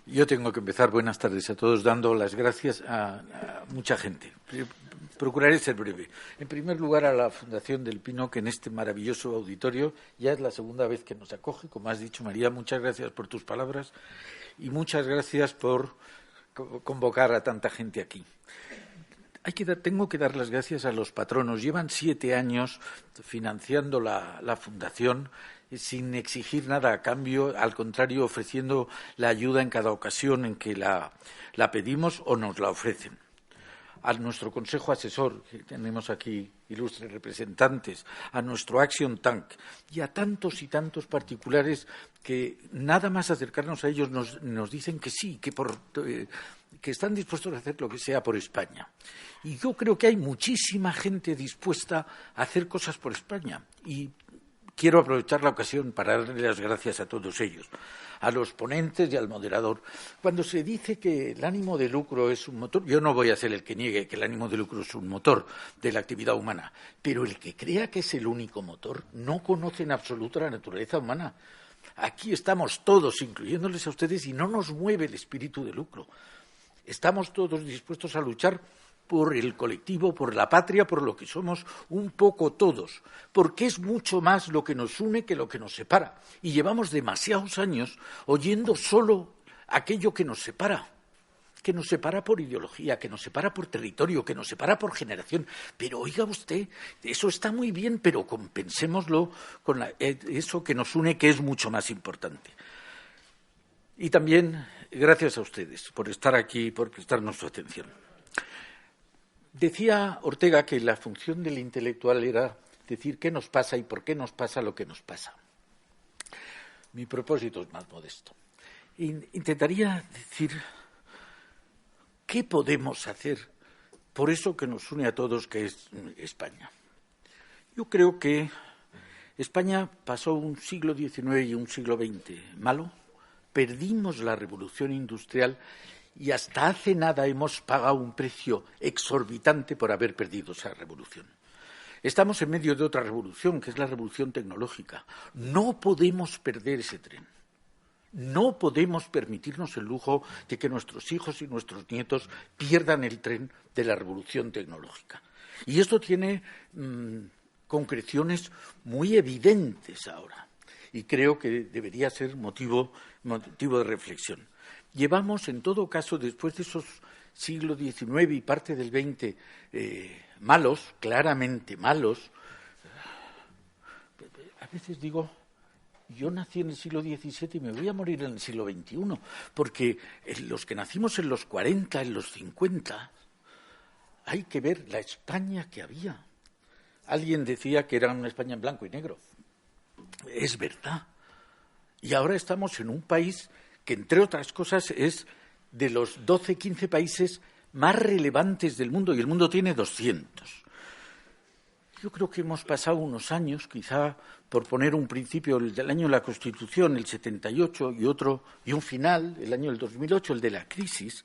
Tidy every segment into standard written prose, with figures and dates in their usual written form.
Yo tengo que empezar, buenas tardes a todos, dando las gracias a mucha gente. Procuraré ser breve. En primer lugar, a la Fundación del Pino, que en este maravilloso auditorio ya es la segunda vez que nos acoge. Como has dicho, María, muchas gracias por tus palabras y muchas gracias por convocar a tanta gente aquí. Tengo que dar las gracias a los patronos. Llevan 7 años financiando la Fundación sin exigir nada a cambio, al contrario, ofreciendo la ayuda en cada ocasión en que la pedimos o nos la ofrecen. A nuestro consejo asesor, que tenemos aquí ilustres representantes, a nuestro Action Tank y a tantos y tantos particulares que nada más acercarnos a ellos nos dicen que sí, que están dispuestos a hacer lo que sea por España. Y yo creo que hay muchísima gente dispuesta a hacer cosas por España. Y quiero aprovechar la ocasión para darle las gracias a todos ellos, a los ponentes y al moderador. Cuando se dice que el ánimo de lucro es un motor, yo no voy a ser el que niegue que el ánimo de lucro es un motor de la actividad humana, pero el que crea que es el único motor no conoce en absoluto la naturaleza humana. Aquí estamos todos, incluyéndoles a ustedes, y no nos mueve el espíritu de lucro. Estamos todos dispuestos a luchar por el colectivo, por la patria, por lo que somos un poco todos, porque es mucho más lo que nos une que lo que nos separa. Y llevamos demasiados años oyendo solo aquello que nos separa por ideología, que nos separa por territorio, que nos separa por generación. Pero oiga usted, eso está muy bien, pero compensémoslo con eso que nos une, que es mucho más importante. Y también gracias a ustedes por estar aquí y por prestarnos su atención. Decía Ortega que la función del intelectual era decir qué nos pasa y por qué nos pasa lo que nos pasa. Mi propósito es más modesto. Intentaría decir qué podemos hacer por eso que nos une a todos, que es España. Yo creo que España pasó un siglo XIX y un siglo XX malo. Perdimos la revolución industrial y hasta hace nada hemos pagado un precio exorbitante por haber perdido esa revolución. Estamos en medio de otra revolución, que es la revolución tecnológica. No podemos perder ese tren. No podemos permitirnos el lujo de que nuestros hijos y nuestros nietos pierdan el tren de la revolución tecnológica. Y esto tiene concreciones muy evidentes ahora. Y creo que debería ser motivo de reflexión. Llevamos, en todo caso, después de esos siglos XIX y parte del XX malos, claramente malos, a veces digo, yo nací en el siglo XVII y me voy a morir en el siglo XXI, porque los que nacimos en los 40, en los 50, hay que ver la España que había. Alguien decía que era una España en blanco y negro. Es verdad. Y ahora estamos en un país que, entre otras cosas, es de los 12, 15 países más relevantes del mundo, y el mundo tiene 200. Yo creo que hemos pasado unos años, quizá por poner un principio, el del año de la Constitución, el 78, y un final, el año del 2008, el de la crisis,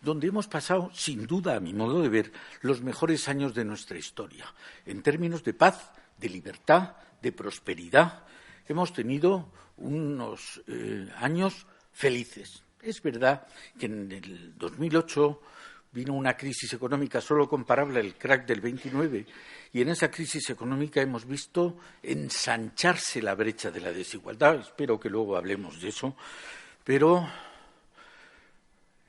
donde hemos pasado, sin duda, a mi modo de ver, los mejores años de nuestra historia, en términos de paz, de libertad, de prosperidad. Hemos tenido unos años felices. Es verdad que en el 2008 vino una crisis económica solo comparable al crack del 29, y en esa crisis económica hemos visto ensancharse la brecha de la desigualdad. Espero que luego hablemos de eso, pero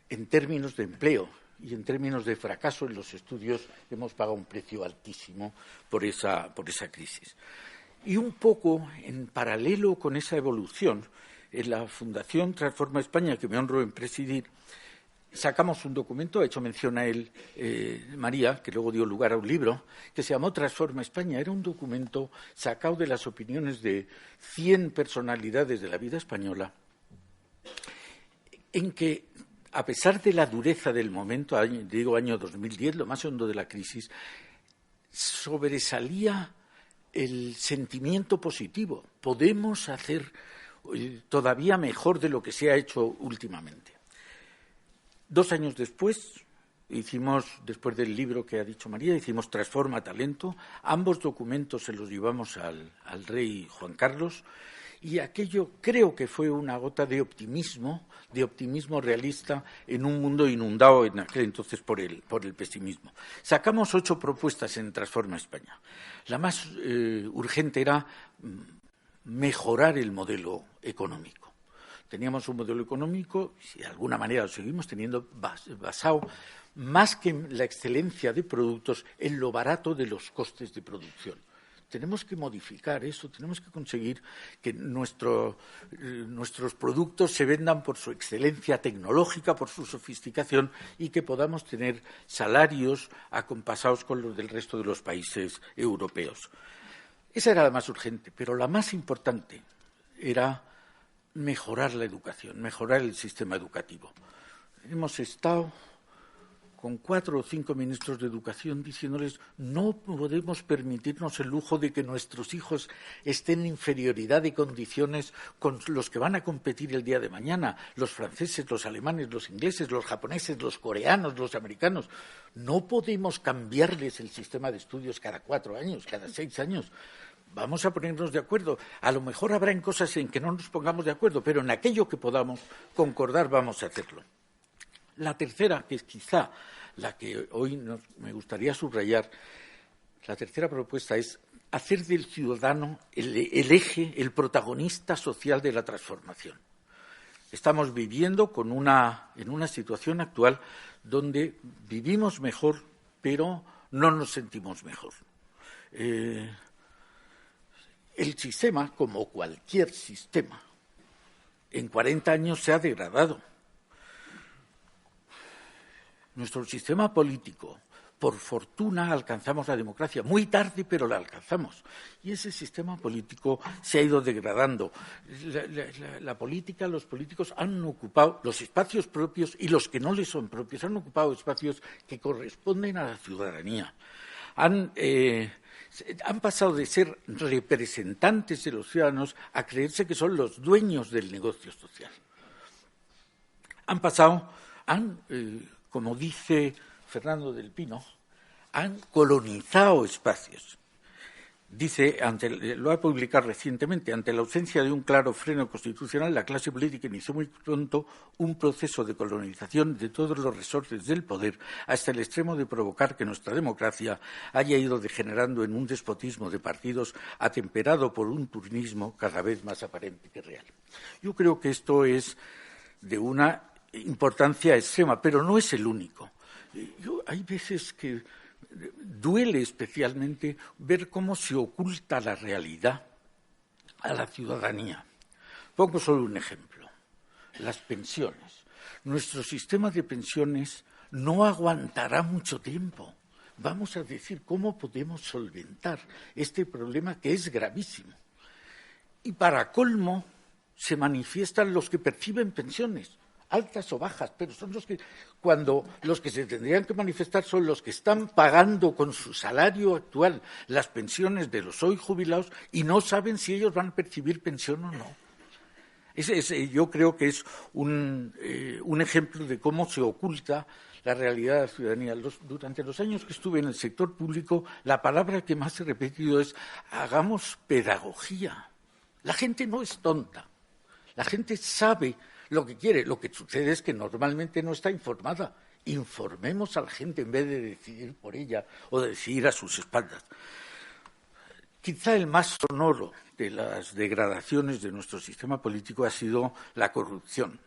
en términos de empleo y en términos de fracaso en los estudios hemos pagado un precio altísimo por esa crisis. Y un poco en paralelo con esa evolución, en la Fundación Transforma España, que me honro en presidir, sacamos un documento, ha hecho mención a él María, que luego dio lugar a un libro, que se llamó Transforma España. Era un documento sacado de las opiniones de 100 personalidades de la vida española, en que, a pesar de la dureza del momento, año 2010, lo más hondo de la crisis, sobresalía el sentimiento positivo. Podemos hacer todavía mejor de lo que se ha hecho últimamente. 2 años después, después del libro que ha dicho María, hicimos Transforma Talento. Ambos documentos se los llevamos al rey Juan Carlos, Y aquello creo que fue una gota de optimismo realista en un mundo inundado en aquel entonces por el pesimismo. Sacamos 8 propuestas en Transforma España. La más urgente era mejorar el modelo económico. Teníamos un modelo económico, y de alguna manera lo seguimos teniendo, basado más que en la excelencia de productos, en lo barato de los costes de producción. Tenemos que modificar eso, tenemos que conseguir que nuestros productos se vendan por su excelencia tecnológica, por su sofisticación y que podamos tener salarios acompasados con los del resto de los países europeos. Esa era la más urgente, pero la más importante era mejorar la educación, mejorar el sistema educativo. Hemos estado con 4 o 5 ministros de Educación diciéndoles no podemos permitirnos el lujo de que nuestros hijos estén en inferioridad de condiciones con los que van a competir el día de mañana, los franceses, los alemanes, los ingleses, los japoneses, los coreanos, los americanos. No podemos cambiarles el sistema de estudios cada 4 años, cada 6 años. Vamos a ponernos de acuerdo. A lo mejor habrá en cosas en que no nos pongamos de acuerdo, pero en aquello que podamos concordar vamos a hacerlo. La tercera, que es quizá la que hoy me gustaría subrayar, la tercera propuesta es hacer del ciudadano el eje, el protagonista social de la transformación. Estamos viviendo en una situación actual donde vivimos mejor, pero no nos sentimos mejor. El sistema, como cualquier sistema, en 40 años se ha degradado. Nuestro sistema político, por fortuna, alcanzamos la democracia. Muy tarde, pero la alcanzamos. Y ese sistema político se ha ido degradando. La política, los políticos han ocupado los espacios propios y los que no les son propios, han ocupado espacios que corresponden a la ciudadanía. Han pasado de ser representantes de los ciudadanos a creerse que son los dueños del negocio social. Como dice Fernando del Pino, han colonizado espacios. Dice, lo ha publicado recientemente, ante la ausencia de un claro freno constitucional, la clase política inició muy pronto un proceso de colonización de todos los resortes del poder, hasta el extremo de provocar que nuestra democracia haya ido degenerando en un despotismo de partidos atemperado por un turnismo cada vez más aparente que real. Yo creo que esto es de una importancia extrema, pero no es el único. Hay veces que duele especialmente ver cómo se oculta la realidad a la ciudadanía. Pongo solo un ejemplo, las pensiones. Nuestro sistema de pensiones no aguantará mucho tiempo. Vamos a decir cómo podemos solventar este problema que es gravísimo. Y para colmo se manifiestan los que perciben pensiones, altas o bajas, pero son cuando los que se tendrían que manifestar son los que están pagando con su salario actual las pensiones de los hoy jubilados y no saben si ellos van a percibir pensión o no. Yo creo que es un ejemplo de cómo se oculta la realidad de la ciudadanía. Durante los años que estuve en el sector público, la palabra que más he repetido es hagamos pedagogía. La gente no es tonta, la gente sabe lo que quiere. Lo que sucede es que normalmente no está informada. Informemos a la gente en vez de decidir por ella o de decidir a sus espaldas. Quizá el más sonoro de las degradaciones de nuestro sistema político ha sido la corrupción.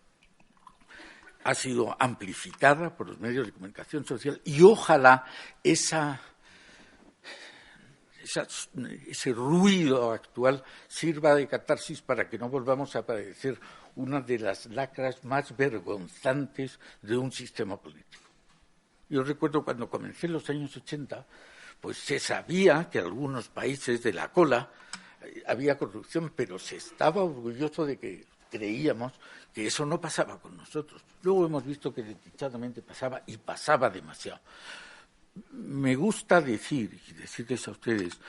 Ha sido amplificada por los medios de comunicación social y ojalá ese ruido actual sirva de catarsis para que no volvamos a padecer una de las lacras más vergonzantes de un sistema político. Yo recuerdo cuando comencé en los años 80, pues se sabía que en algunos países de la cola había corrupción, pero se estaba orgulloso de que creíamos que eso no pasaba con nosotros. Luego hemos visto que desdichadamente pasaba y pasaba demasiado. Me gusta decirles a ustedes,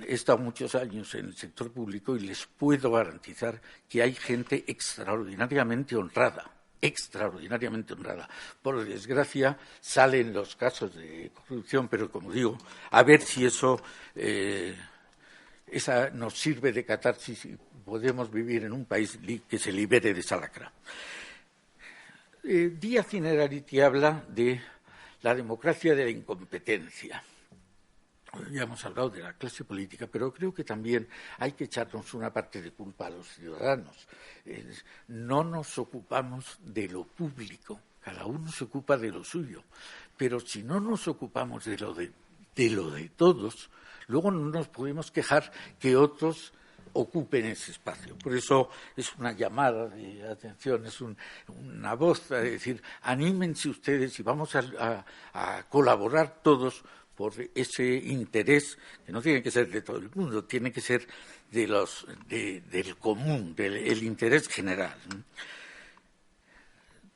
he estado muchos años en el sector público y les puedo garantizar que hay gente extraordinariamente honrada. Por desgracia, salen los casos de corrupción, pero como digo, a ver si eso esa nos sirve de catarsis y podemos vivir en un país que se libere de esa lacra. Díaz Innerarity habla de la democracia de la incompetencia. Ya hemos hablado de la clase política, pero creo que también hay que echarnos una parte de culpa a los ciudadanos. No nos ocupamos de lo público, cada uno se ocupa de lo suyo, pero si no nos ocupamos de lo de todos, luego no nos podemos quejar que otros ocupen ese espacio. Por eso es una llamada de atención, es una voz a decir, anímense ustedes y vamos a colaborar todos por ese interés, que no tiene que ser de todo el mundo, tiene que ser del común, del interés general.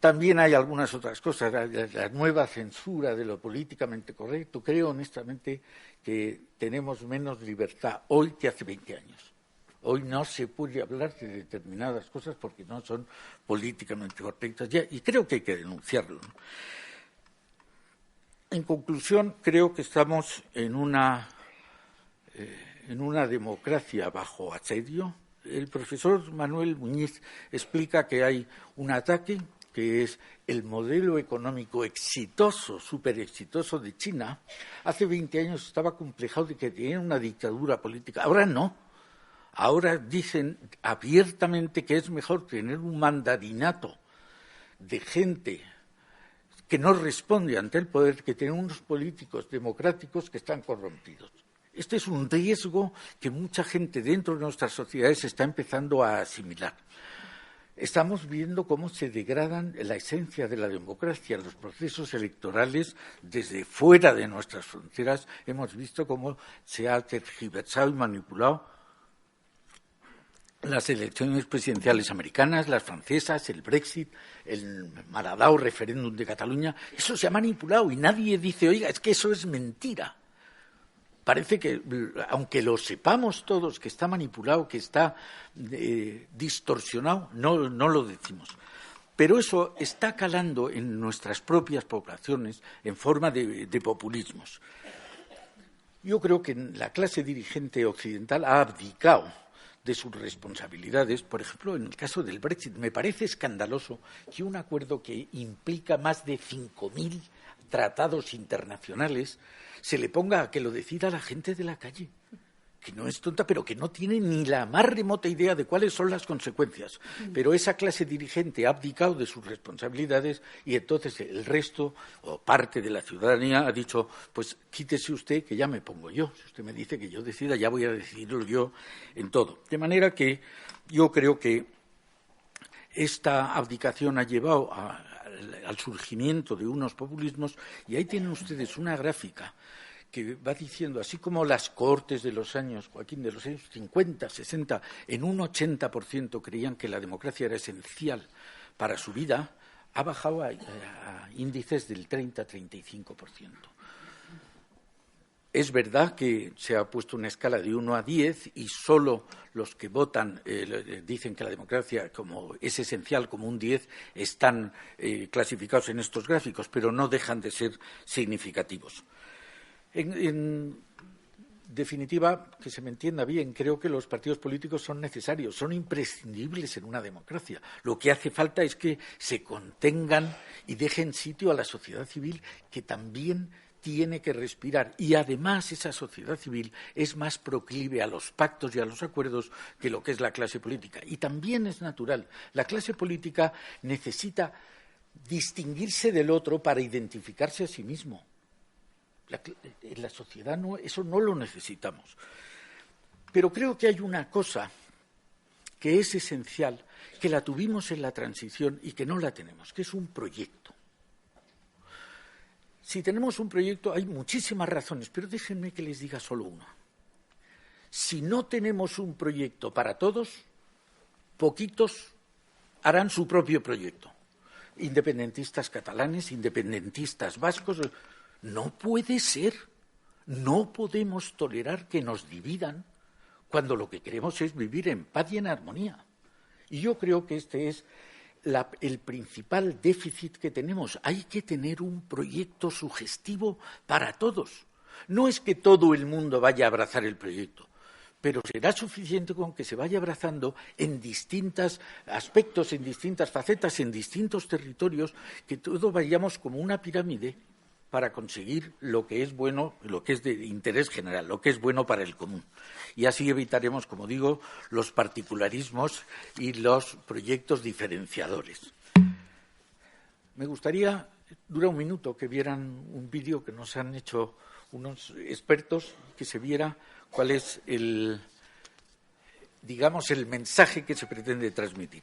También hay algunas otras cosas, la nueva censura de lo políticamente correcto. Creo honestamente que tenemos menos libertad hoy que hace 20 años. Hoy no se puede hablar de determinadas cosas porque no son políticamente correctas ya, y creo que hay que denunciarlo. En conclusión, creo que estamos en una democracia bajo asedio. El profesor Manuel Muñiz explica que hay un ataque que es el modelo económico exitoso, súper exitoso de China. Hace 20 años estaba complejado de que tenía una dictadura política. Ahora no. Ahora dicen abiertamente que es mejor tener un mandarinato de gente que no responde ante el poder que tener unos políticos democráticos que están corrompidos. Este es un riesgo que mucha gente dentro de nuestras sociedades está empezando a asimilar. Estamos viendo cómo se degradan la esencia de la democracia, los procesos electorales desde fuera de nuestras fronteras. Hemos visto cómo se ha tergiversado y manipulado las elecciones presidenciales americanas, las francesas, el Brexit, el malhadado referéndum de Cataluña. Eso se ha manipulado y nadie dice, oiga, es que eso es mentira. Parece que, aunque lo sepamos todos, que está manipulado, que está distorsionado, no lo decimos. Pero eso está calando en nuestras propias poblaciones en forma de populismos. Yo creo que la clase dirigente occidental ha abdicado de sus responsabilidades. Por ejemplo, en el caso del Brexit, me parece escandaloso que un acuerdo que implica más de 5.000 tratados internacionales se le ponga a que lo decida la gente de la calle, que no es tonta, pero que no tiene ni la más remota idea de cuáles son las consecuencias. Pero esa clase dirigente ha abdicado de sus responsabilidades y entonces el resto, o parte de la ciudadanía, ha dicho, pues quítese usted que ya me pongo yo. Si usted me dice que yo decida, ya voy a decidirlo yo en todo. De manera que yo creo que esta abdicación ha llevado al surgimiento de unos populismos, y ahí tienen ustedes una gráfica que va diciendo, así como las cohortes de los años, Joaquín, de los años 50, 60, en un 80% creían que la democracia era esencial para su vida, ha bajado a índices del 30-35%. Es verdad que se ha puesto una escala de 1 a 10 y solo los que votan dicen que la democracia como es esencial, como un 10, están clasificados en estos gráficos, pero no dejan de ser significativos. En definitiva, que se me entienda bien, creo que los partidos políticos son necesarios, son imprescindibles en una democracia. Lo que hace falta es que se contengan y dejen sitio a la sociedad civil, que también tiene que respirar, y además esa sociedad civil es más proclive a los pactos y a los acuerdos que lo que es la clase política. Y también es natural, la clase política necesita distinguirse del otro para identificarse a sí mismo. En la sociedad eso no lo necesitamos. Pero creo que hay una cosa que es esencial, que la tuvimos en la transición y que no la tenemos, que es un proyecto. Si tenemos un proyecto, hay muchísimas razones, pero déjenme que les diga solo una. Si no tenemos un proyecto para todos, poquitos harán su propio proyecto. Independentistas catalanes, independentistas vascos. No puede ser. No podemos tolerar que nos dividan cuando lo que queremos es vivir en paz y en armonía. Y yo creo que este es el principal déficit que tenemos. Hay que tener un proyecto sugestivo para todos. No es que todo el mundo vaya a abrazar el proyecto, pero será suficiente con que se vaya abrazando en distintos aspectos, en distintas facetas, en distintos territorios, que todos vayamos como una pirámide para conseguir lo que es bueno, lo que es de interés general, lo que es bueno para el común. Y así evitaremos, como digo, los particularismos y los proyectos diferenciadores. Me gustaría, dura un minuto, que vieran un vídeo que nos han hecho unos expertos, que se viera cuál es el mensaje que se pretende transmitir.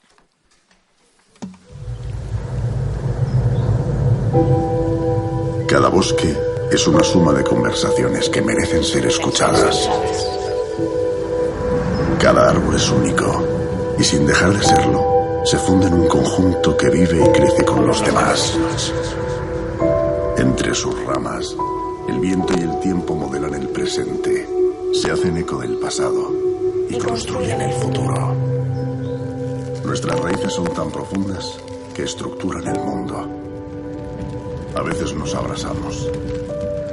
Cada bosque es una suma de conversaciones que merecen ser escuchadas. Cada árbol es único y, sin dejar de serlo, se funde en un conjunto que vive y crece con los demás. Entre sus ramas, el viento y el tiempo modelan el presente, se hacen eco del pasado y construyen el futuro. Nuestras raíces son tan profundas que estructuran el mundo. A veces nos abrazamos,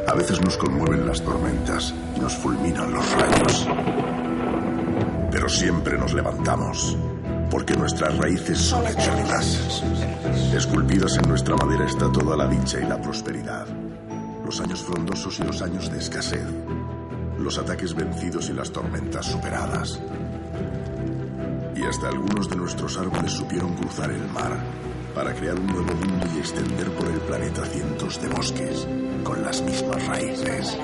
a veces nos conmueven las tormentas y nos fulminan los rayos. Pero siempre nos levantamos, porque nuestras raíces son eternas. Esculpidas en nuestra madera está toda la dicha y la prosperidad, los años frondosos y los años de escasez, los ataques vencidos y las tormentas superadas. Y hasta algunos de nuestros árboles supieron cruzar el mar para crear un nuevo mundo y extender por el planeta cientos de bosques con las mismas raíces.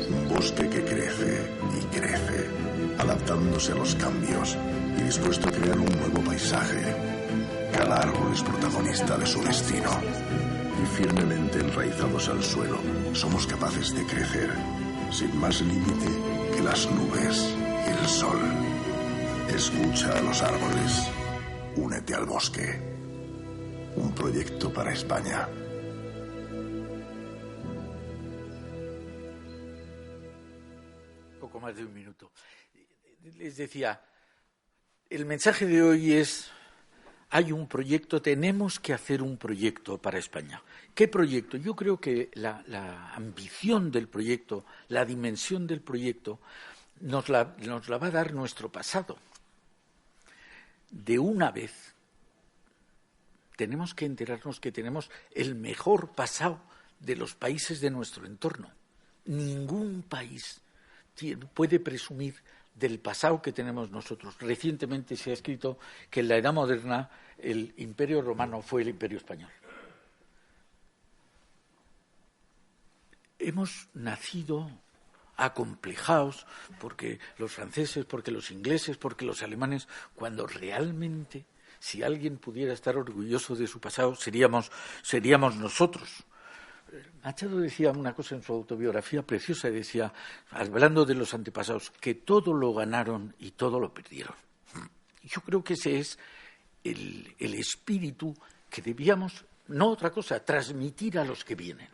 Un bosque que crece y crece, adaptándose a los cambios y dispuesto a crear un nuevo paisaje. Cada árbol es protagonista de su destino. Y firmemente enraizados al suelo, somos capaces de crecer, sin más límite que las nubes y el sol. Escucha a los árboles, únete al bosque. Un proyecto para España. Poco más de un minuto. Les decía, el mensaje de hoy es: hay un proyecto, tenemos que hacer un proyecto para España. ¿Qué proyecto? Yo creo que la ambición del proyecto, la dimensión del proyecto, nos la va a dar nuestro pasado. De una vez tenemos que enterarnos que tenemos el mejor pasado de los países de nuestro entorno. Ningún país puede presumir del pasado que tenemos nosotros. Recientemente se ha escrito que en la Edad Moderna el Imperio Romano fue el Imperio Español. Hemos nacido acomplejados porque los franceses, porque los ingleses, porque los alemanes, cuando realmente, si alguien pudiera estar orgulloso de su pasado, seríamos nosotros. Machado decía una cosa en su autobiografía preciosa, decía, hablando de los antepasados, que todo lo ganaron y todo lo perdieron. Yo creo que ese es el espíritu que debíamos, no otra cosa, transmitir a los que vienen.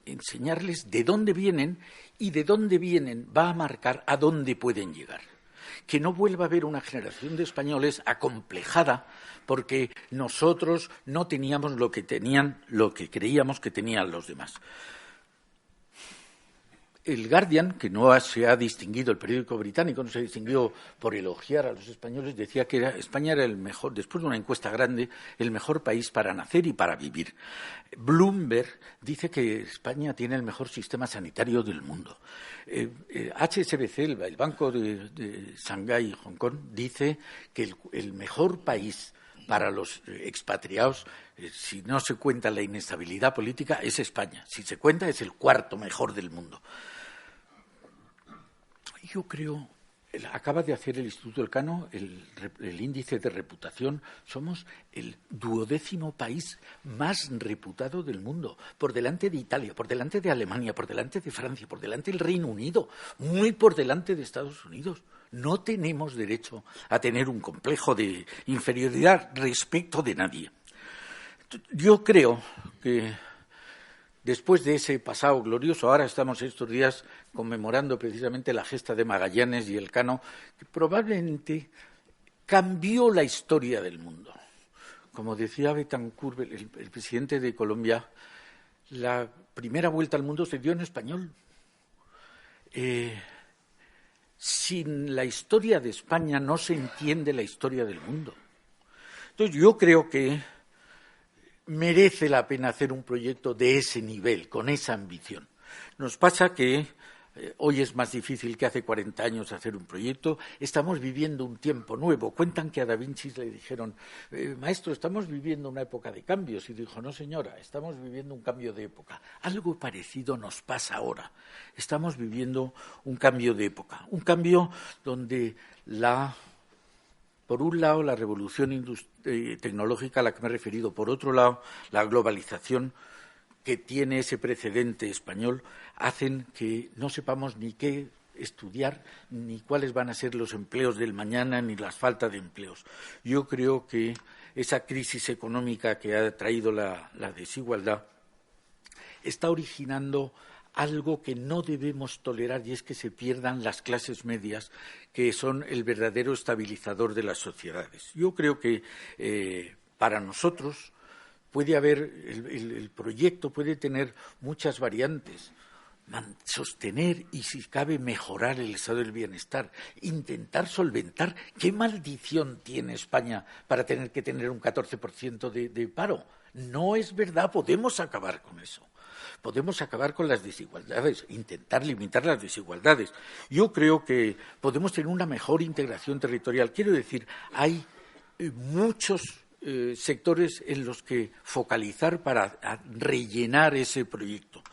Enseñarles de dónde vienen, y de dónde vienen va a marcar a dónde pueden llegar. Que no vuelva a haber una generación de españoles acomplejada porque nosotros no teníamos lo que creíamos que tenían los demás. El Guardian, que no se ha distinguido, el periódico británico no se distinguió por elogiar a los españoles, decía que España era el mejor, después de una encuesta grande, el mejor país para nacer y para vivir. Bloomberg dice que España tiene el mejor sistema sanitario del mundo. HSBC, el Banco de Shanghái y Hong Kong, dice que el mejor país para los expatriados, si no se cuenta la inestabilidad política, es España. Si se cuenta, es el cuarto mejor del mundo. Yo creo, acaba de hacer el Instituto Elcano el índice de reputación. Somos el 12º país más reputado del mundo, por delante de Italia, por delante de Alemania, por delante de Francia, por delante del Reino Unido, muy por delante de Estados Unidos. No tenemos derecho a tener un complejo de inferioridad respecto de nadie. Yo creo que después de ese pasado glorioso, ahora estamos estos días conmemorando precisamente la gesta de Magallanes y Elcano, que probablemente cambió la historia del mundo. Como decía Betancourt, el presidente de Colombia, la primera vuelta al mundo se dio en español. sin la historia de España no se entiende la historia del mundo. Entonces, yo creo que merece la pena hacer un proyecto de ese nivel, con esa ambición. Nos pasa que hoy es más difícil que hace 40 años hacer un proyecto. Estamos viviendo un tiempo nuevo. Cuentan que a Da Vinci le dijeron, maestro, estamos viviendo una época de cambios. Y dijo, no, señora, estamos viviendo un cambio de época. Algo parecido nos pasa ahora. Estamos viviendo un cambio de época. Un cambio donde por un lado, la revolución tecnológica a la que me he referido, por otro lado, la globalización que tiene ese precedente español, hacen que no sepamos ni qué estudiar, ni cuáles van a ser los empleos del mañana, ni la falta de empleos. Yo creo que esa crisis económica que ha traído la desigualdad está originando algo que no debemos tolerar, y es que se pierdan las clases medias, que son el verdadero estabilizador de las sociedades. Yo creo que para nosotros puede haber, el proyecto puede tener muchas variantes, sostener y, si cabe, mejorar el estado del bienestar, intentar solventar. ¿Qué maldición tiene España para tener que tener un 14% de paro? No es verdad, podemos acabar con eso. Podemos acabar con las desigualdades, intentar limitar las desigualdades. Yo creo que podemos tener una mejor integración territorial. Quiero decir, hay muchos sectores en los que focalizar para rellenar ese proyecto.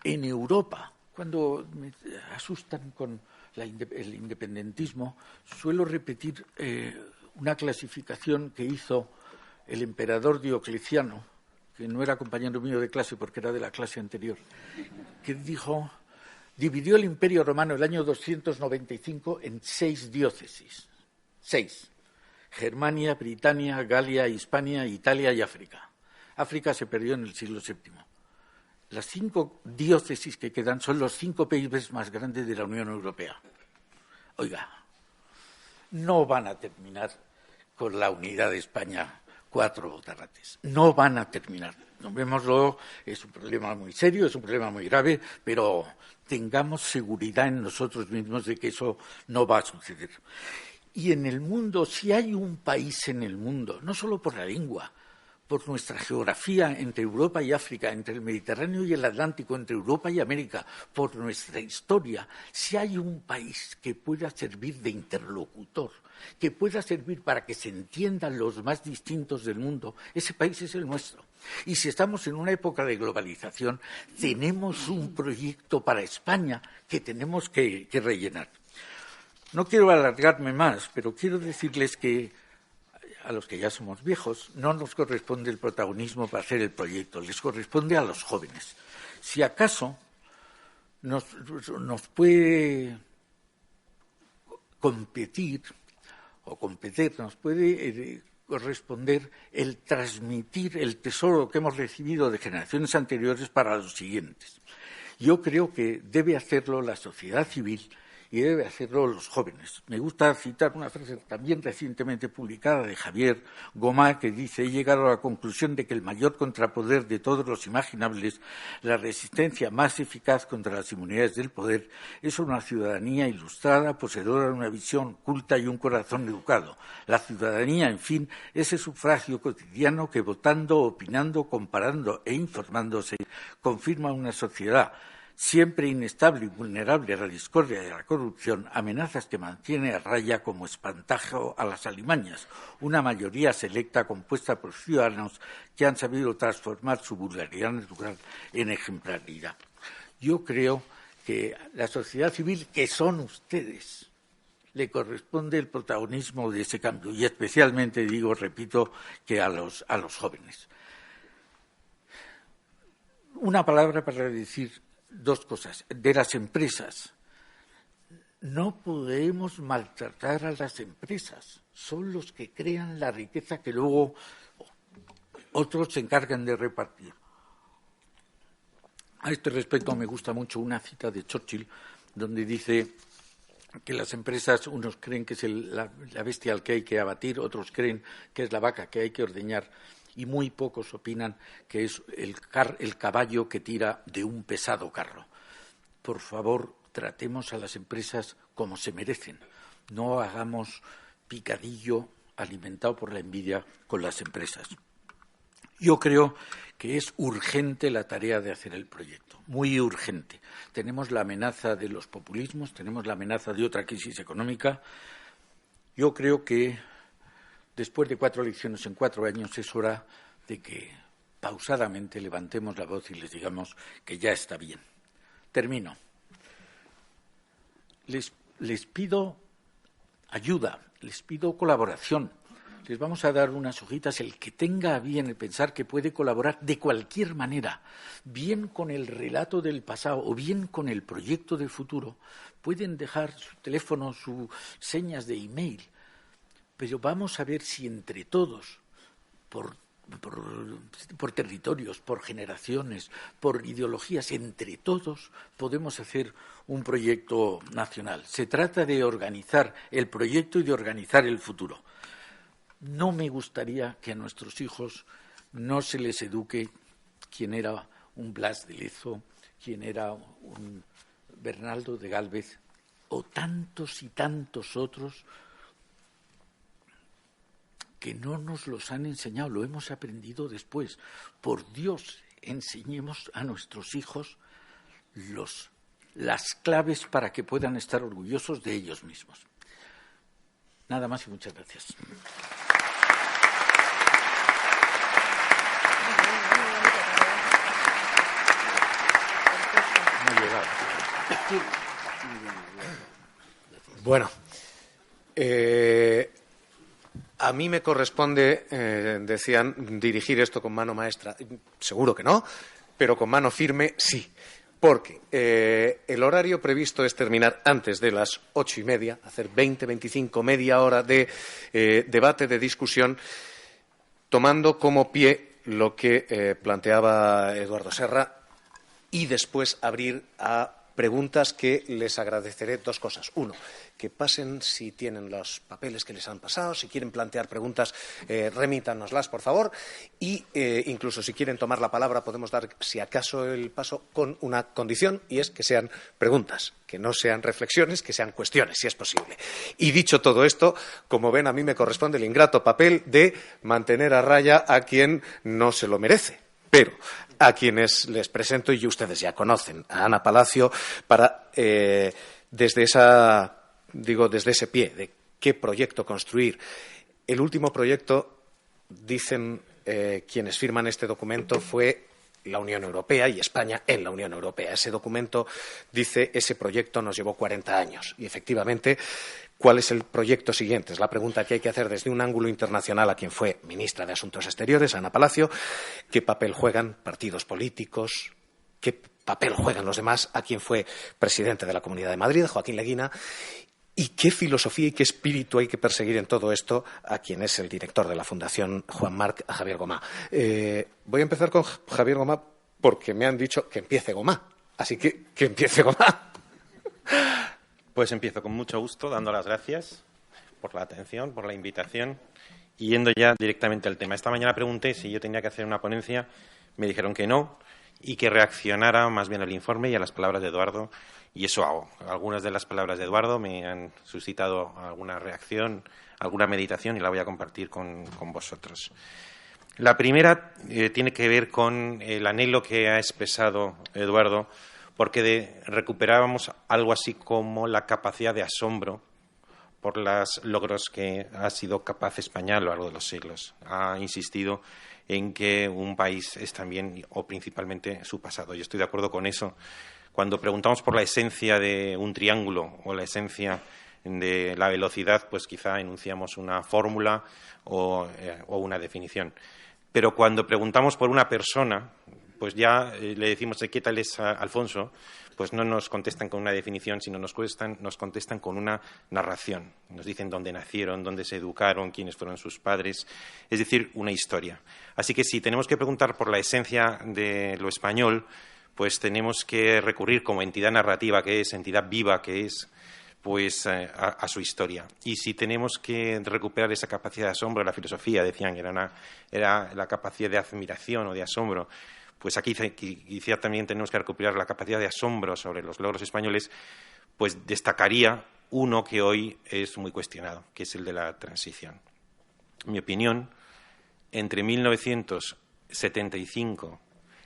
En Europa, cuando me asustan con el independentismo, suelo repetir una clasificación que hizo el emperador Diocleciano, que no era compañero mío de clase porque era de la clase anterior, que dividió el Imperio Romano el año 295 en 6 diócesis. 6. Germania, Britania, Galia, Hispania, Italia y África. África se perdió en el siglo VII. Las 5 diócesis que quedan son los 5 países más grandes de la Unión Europea. Oiga, no van a terminar con la unidad de España 4 botarrates. No van a terminar. Vémoslo, es un problema muy serio, es un problema muy grave, pero tengamos seguridad en nosotros mismos de que eso no va a suceder. Y en el mundo, si hay un país en el mundo, no solo por la lengua, por nuestra geografía entre Europa y África, entre el Mediterráneo y el Atlántico, entre Europa y América, por nuestra historia, si hay un país que pueda servir de interlocutor, que pueda servir para que se entiendan los más distintos del mundo, ese país es el nuestro. Y si estamos en una época de globalización, tenemos un proyecto para España que tenemos que rellenar. No quiero alargarme más, pero quiero decirles que a los que ya somos viejos no nos corresponde el protagonismo para hacer el proyecto, les corresponde a los jóvenes. Si acaso nos puede competir, nos puede corresponder el transmitir el tesoro que hemos recibido de generaciones anteriores para los siguientes. Yo creo que debe hacerlo la sociedad civil y debe hacerlo los jóvenes. Me gusta citar una frase también recientemente publicada de Javier Gomá, que dice: he llegado a la conclusión de que el mayor contrapoder de todos los imaginables, la resistencia más eficaz contra las inmunidades del poder, es una ciudadanía ilustrada, poseedora de una visión culta y un corazón educado. La ciudadanía, en fin, ese sufragio cotidiano que, votando, opinando, comparando e informándose, confirma una sociedad siempre inestable y vulnerable a la discordia y a la corrupción, amenazas que mantiene a raya como espantajo a las alimañas, una mayoría selecta compuesta por ciudadanos que han sabido transformar su vulgaridad natural en ejemplaridad. Yo creo que a la sociedad civil, que son ustedes, le corresponde el protagonismo de ese cambio, y especialmente, repito, que a los jóvenes. Una palabra para decir dos cosas. De las empresas. No podemos maltratar a las empresas. Son los que crean la riqueza que luego otros se encargan de repartir. A este respecto me gusta mucho una cita de Churchill, donde dice que las empresas, unos creen que es la bestia al que hay que abatir, otros creen que es la vaca que hay que ordeñar, y muy pocos opinan que es el caballo que tira de un pesado carro. Por favor, tratemos a las empresas como se merecen. No hagamos picadillo alimentado por la envidia con las empresas. Yo creo que es urgente la tarea de hacer el proyecto, muy urgente. Tenemos la amenaza de los populismos, tenemos la amenaza de otra crisis económica. Yo creo que después de 4 elecciones en 4 años es hora de que pausadamente levantemos la voz y les digamos que ya está bien. Termino. Les pido ayuda, les pido colaboración. Les vamos a dar unas hojitas. El que tenga a bien el pensar que puede colaborar de cualquier manera, bien con el relato del pasado o bien con el proyecto del futuro, pueden dejar su teléfono, sus señas de email. Pero vamos a ver si entre todos, por territorios, por generaciones, por ideologías, entre todos podemos hacer un proyecto nacional. Se trata de organizar el proyecto y de organizar el futuro. No me gustaría que a nuestros hijos no se les eduque quién era un Blas de Lezo, quién era un Bernaldo de Gálvez o tantos y tantos otros que no nos los han enseñado, lo hemos aprendido después. Por Dios, enseñemos a nuestros hijos las claves para que puedan estar orgullosos de ellos mismos. Nada más y muchas gracias. Bueno, a mí me corresponde, decían, dirigir esto con mano maestra. Seguro que no, pero con mano firme sí. Porque el horario previsto es terminar antes de las 8:30, hacer 20, 25, media hora de debate, de discusión, tomando como pie lo que planteaba Eduardo Serra y después abrir a preguntas que les agradeceré 2 cosas. 1, que pasen si tienen los papeles que les han pasado, si quieren plantear preguntas, remítanoslas, por favor, y incluso si quieren tomar la palabra podemos dar, si acaso, el paso con una condición, y es que sean preguntas, que no sean reflexiones, que sean cuestiones, si es posible. Y dicho todo esto, como ven, a mí me corresponde el ingrato papel de mantener a raya a quien no se lo merece. Pero a quienes les presento, y ustedes ya conocen, a Ana Palacio, para desde ese pie de qué proyecto construir. El último proyecto, dicen quienes firman este documento, fue la Unión Europea y España en la Unión Europea. Ese documento dice, ese proyecto nos llevó 40 años. Y efectivamente, ¿cuál es el proyecto siguiente? Es la pregunta que hay que hacer desde un ángulo internacional a quien fue ministra de Asuntos Exteriores, Ana Palacio. ¿Qué papel juegan partidos políticos? ¿Qué papel juegan los demás? A quien fue presidente de la Comunidad de Madrid, Joaquín Leguina. ¿Y qué filosofía y qué espíritu hay que perseguir en todo esto? A quien es el director de la Fundación Juan Marc, a Javier Gomá. Voy a empezar con Javier Gomá porque me han dicho que empiece Gomá. Así que empiece Gomá. Pues empiezo con mucho gusto, dando las gracias por la atención, por la invitación y yendo ya directamente al tema. Esta mañana pregunté si yo tenía que hacer una ponencia, me dijeron que no y que reaccionara más bien al informe y a las palabras de Eduardo, y eso hago. Algunas de las palabras de Eduardo me han suscitado alguna reacción, alguna meditación, y la voy a compartir con vosotros. La primera tiene que ver con el anhelo que ha expresado Eduardo, porque recuperábamos algo así como la capacidad de asombro por los logros que ha sido capaz España a lo largo de los siglos. Ha insistido en que un país es también, o principalmente, su pasado. Yo estoy de acuerdo con eso. Cuando preguntamos por la esencia de un triángulo o la esencia de la velocidad, pues quizá enunciamos una fórmula o una definición. Pero cuando preguntamos por una persona, pues ya le decimos ¿qué tal es Alfonso? Pues no nos contestan con una definición, sino nos contestan con una narración. Nos dicen dónde nacieron, dónde se educaron, quiénes fueron sus padres, es decir, una historia. Así que si tenemos que preguntar por la esencia de lo español, pues tenemos que recurrir como entidad narrativa que es, entidad viva que es, pues a su historia. Y si tenemos que recuperar esa capacidad de asombro, la filosofía, decían, era la capacidad de admiración o de asombro, pues aquí quizá también tenemos que recuperar la capacidad de asombro sobre los logros españoles, pues destacaría uno que hoy es muy cuestionado, que es el de la transición. En mi opinión, entre 1975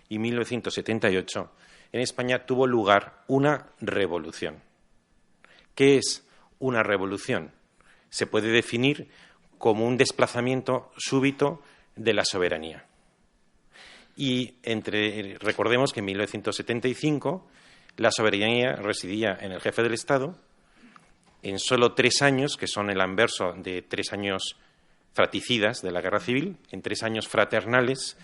y 1978, en España tuvo lugar una revolución. ¿Qué es una revolución? Se puede definir como un desplazamiento súbito de la soberanía. Y recordemos que en 1975 la soberanía residía en el jefe del Estado. En solo 3 años, que son el anverso de 3 años fratricidas de la Guerra Civil, en 3 años fraternales,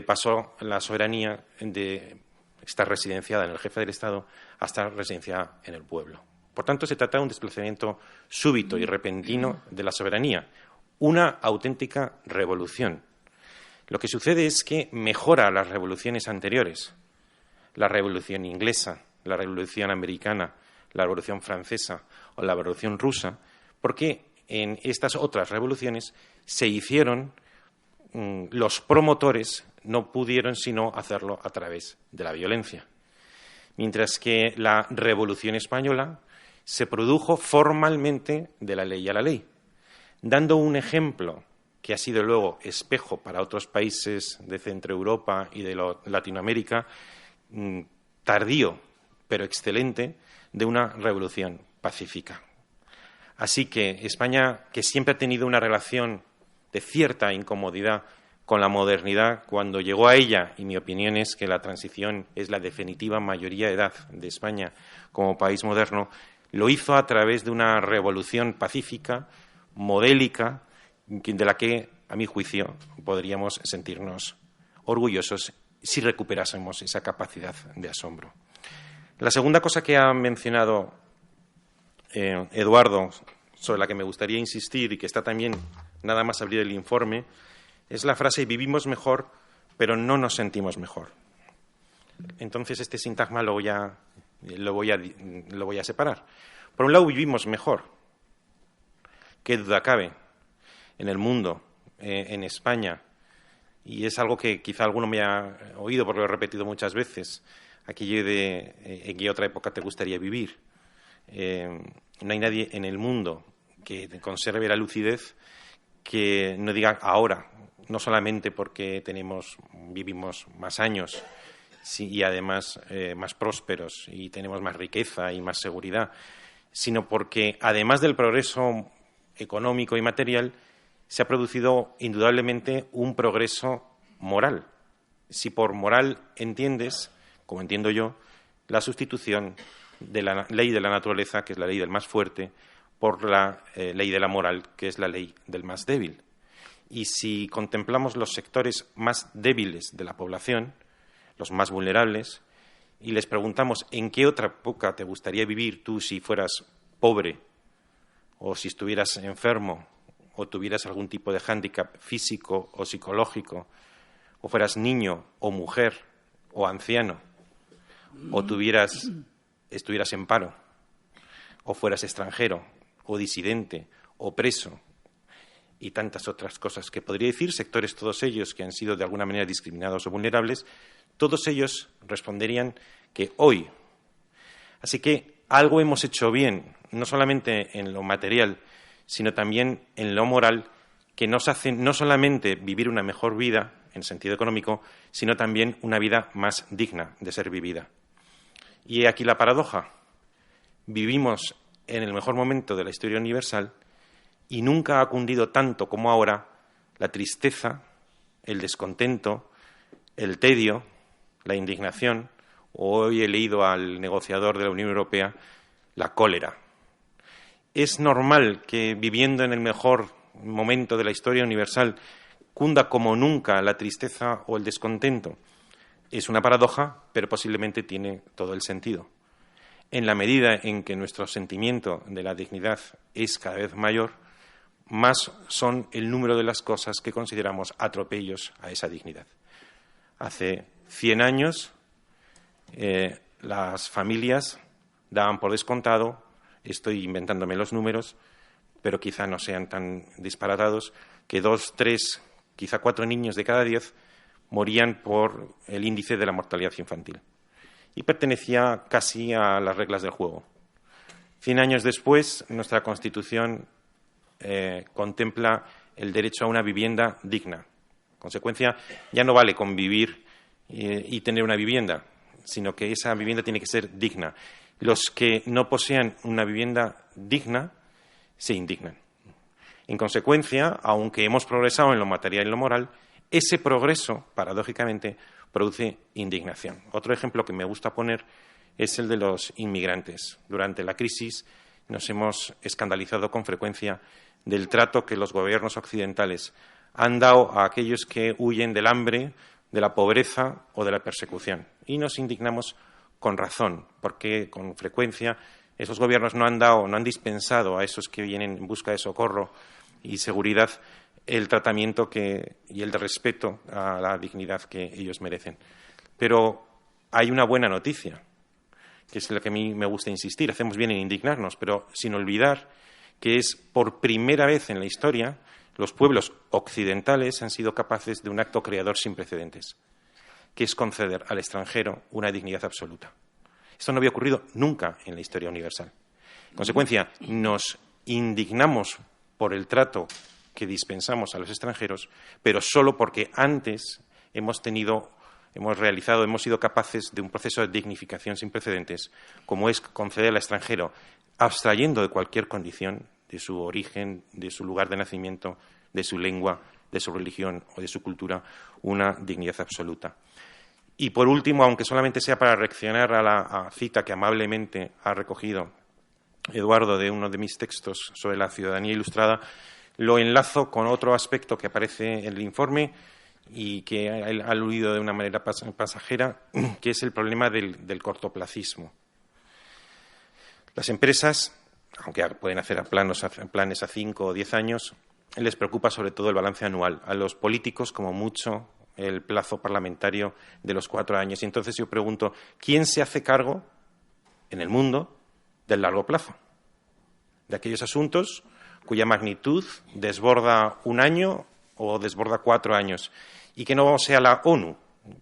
pasó la soberanía de estar residenciada en el jefe del Estado a estar residenciada en el pueblo. Por tanto, se trata de un desplazamiento súbito y repentino de la soberanía, una auténtica revolución. Lo que sucede es que mejora las revoluciones anteriores, la revolución inglesa, la revolución americana, la revolución francesa o la revolución rusa, porque en estas otras revoluciones se hicieron, los promotores no pudieron sino hacerlo a través de la violencia. Mientras que la Revolución Española se produjo formalmente de la ley a la ley, dando un ejemplo que ha sido luego espejo para otros países de Centro Europa y de Latinoamérica, tardío pero excelente, de una revolución pacífica. Así que España, que siempre ha tenido una relación de cierta incomodidad con la modernidad, cuando llegó a ella, y mi opinión es que la transición es la definitiva mayoría de edad de España como país moderno, lo hizo a través de una revolución pacífica, modélica, de la que, a mi juicio, podríamos sentirnos orgullosos si recuperásemos esa capacidad de asombro. La segunda cosa que ha mencionado Eduardo, sobre la que me gustaría insistir y que está también nada más abrir el informe, es la frase «vivimos mejor, pero no nos sentimos mejor». Entonces, este sintagma lo voy a separar. Por un lado, vivimos mejor. ¿Qué duda cabe? En el mundo, en España, y es algo que quizá alguno me ha oído porque lo he repetido muchas veces, aquello de ¿en qué otra época te gustaría vivir? No hay nadie en el mundo que conserve la lucidez que no diga ahora, no solamente porque vivimos más años y además más prósperos y tenemos más riqueza y más seguridad, sino porque además del progreso económico y material se ha producido indudablemente un progreso moral. Si por moral entiendes, como entiendo yo, la sustitución de la ley de la naturaleza, que es la ley del más fuerte, por la ley de la moral, que es la ley del más débil. Y si contemplamos los sectores más débiles de la población, los más vulnerables, y les preguntamos en qué otra época te gustaría vivir tú si fueras pobre o si estuvieras enfermo o tuvieras algún tipo de hándicap físico o psicológico, o fueras niño o mujer o anciano, o estuvieras en paro, o fueras extranjero, o disidente, o preso, y tantas otras cosas que podría decir, sectores todos ellos que han sido de alguna manera discriminados o vulnerables, todos ellos responderían que hoy. Así que algo hemos hecho bien, no solamente en lo material, sino también en lo moral, que nos hace no solamente vivir una mejor vida en sentido económico, sino también una vida más digna de ser vivida. Y he aquí la paradoja. Vivimos en el mejor momento de la historia universal y nunca ha cundido tanto como ahora la tristeza, el descontento, el tedio, la indignación, o hoy he leído al negociador de la Unión Europea, la cólera. Es normal que viviendo en el mejor momento de la historia universal cunda como nunca la tristeza o el descontento. Es una paradoja, pero posiblemente tiene todo el sentido. En la medida en que nuestro sentimiento de la dignidad es cada vez mayor, más son el número de las cosas que consideramos atropellos a esa dignidad. Hace 100 años las familias daban por descontado, estoy inventándome los números, pero quizá no sean tan disparatados, que 2, 3, quizá 4 niños de cada 10 morían por el índice de la mortalidad infantil. Y pertenecía casi a las reglas del juego. 100 años después, nuestra Constitución contempla el derecho a una vivienda digna. En consecuencia, ya no vale convivir y tener una vivienda, sino que esa vivienda tiene que ser digna. Los que no posean una vivienda digna se indignan. En consecuencia, aunque hemos progresado en lo material y en lo moral, ese progreso, paradójicamente, produce indignación. Otro ejemplo que me gusta poner es el de los inmigrantes. Durante la crisis nos hemos escandalizado con frecuencia del trato que los gobiernos occidentales han dado a aquellos que huyen del hambre, de la pobreza o de la persecución. Y nos indignamos con razón, porque con frecuencia esos gobiernos no han dispensado a esos que vienen en busca de socorro y seguridad el tratamiento y el de respeto a la dignidad que ellos merecen. Pero hay una buena noticia, que es la que a mí me gusta insistir. Hacemos bien en indignarnos, pero sin olvidar que es por primera vez en la historia los pueblos occidentales han sido capaces de un acto creador sin precedentes, que es conceder al extranjero una dignidad absoluta. Esto no había ocurrido nunca en la historia universal. En consecuencia, nos indignamos por el trato que dispensamos a los extranjeros, pero solo porque antes hemos sido capaces de un proceso de dignificación sin precedentes, como es conceder al extranjero, abstrayendo de cualquier condición, de su origen, de su lugar de nacimiento, de su lengua, de su religión o de su cultura, una dignidad absoluta. Y por último, aunque solamente sea para reaccionar a la cita que amablemente ha recogido Eduardo de uno de mis textos sobre la ciudadanía ilustrada, lo enlazo con otro aspecto que aparece en el informe y que ha aludido de una manera pasajera, que es el problema del cortoplacismo. Las empresas, aunque pueden hacer planes a 5 o 10 años, les preocupa sobre todo el balance anual. A los políticos, como mucho, el plazo parlamentario de los 4 años. Y entonces yo pregunto, ¿quién se hace cargo en el mundo del largo plazo? De aquellos asuntos cuya magnitud desborda 1 año o desborda 4 años. Y que no sea la ONU,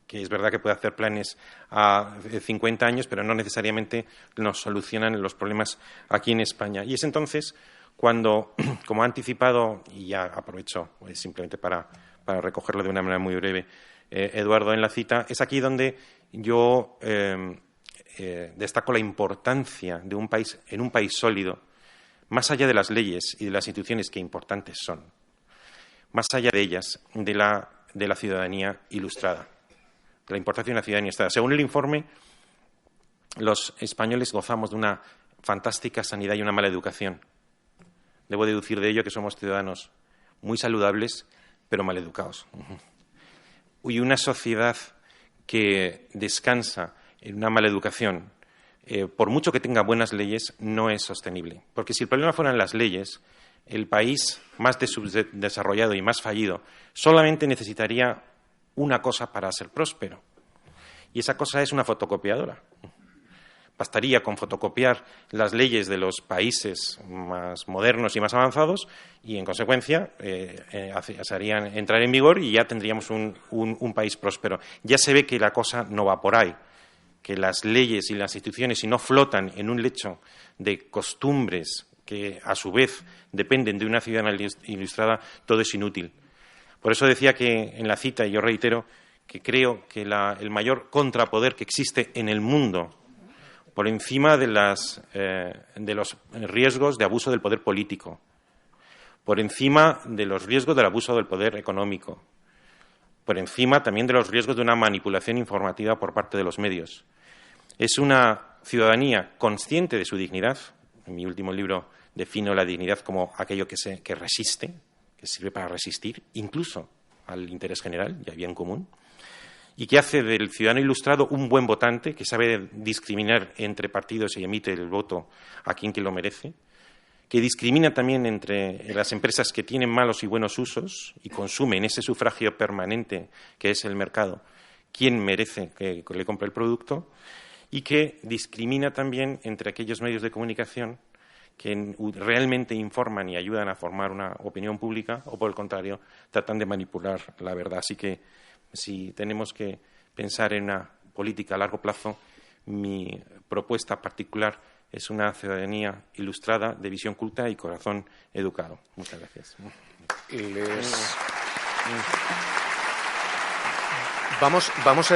que es verdad que puede hacer planes a 50 años, pero no necesariamente nos solucionan los problemas aquí en España. Y es entonces cuando, como ha anticipado, y ya aprovecho simplemente para recogerlo de una manera muy breve, Eduardo en la cita, es aquí donde yo destaco la importancia de un país, en un país sólido, más allá de las leyes y de las instituciones que importantes son, más allá de ellas, de la ciudadanía ilustrada, de la importancia de una ciudadanía ilustrada. Según el informe, los españoles gozamos de una fantástica sanidad y una mala educación. Debo deducir de ello que somos ciudadanos muy saludables, pero mal educados. Y una sociedad que descansa en una mala educación, por mucho que tenga buenas leyes, no es sostenible. Porque si el problema fueran las leyes, el país más desarrollado y más fallido solamente necesitaría una cosa para ser próspero. Y esa cosa es una fotocopiadora. Bastaría con fotocopiar las leyes de los países más modernos y más avanzados y, en consecuencia, harían entrar en vigor y ya tendríamos un país próspero. Ya se ve que la cosa no va por ahí, que las leyes y las instituciones, si no flotan en un lecho de costumbres que, a su vez, dependen de una ciudadanía ilustrada, todo es inútil. Por eso decía que en la cita, y yo reitero, que creo que el mayor contrapoder que existe en el mundo, por encima de los riesgos de abuso del poder político, por encima de los riesgos del abuso del poder económico, por encima también de los riesgos de una manipulación informativa por parte de los medios. Es una ciudadanía consciente de su dignidad. En mi último libro defino la dignidad como aquello que resiste, que sirve para resistir, incluso al interés general y al bien común, y que hace del ciudadano ilustrado un buen votante, que sabe discriminar entre partidos y emite el voto a quien que lo merece, que discrimina también entre las empresas que tienen malos y buenos usos y consumen ese sufragio permanente que es el mercado, quien merece que le compre el producto, y que discrimina también entre aquellos medios de comunicación que realmente informan y ayudan a formar una opinión pública o, por el contrario, tratan de manipular la verdad. Así que si tenemos que pensar en una política a largo plazo, mi propuesta particular es una ciudadanía ilustrada, de visión culta y corazón educado. Muchas gracias. Vamos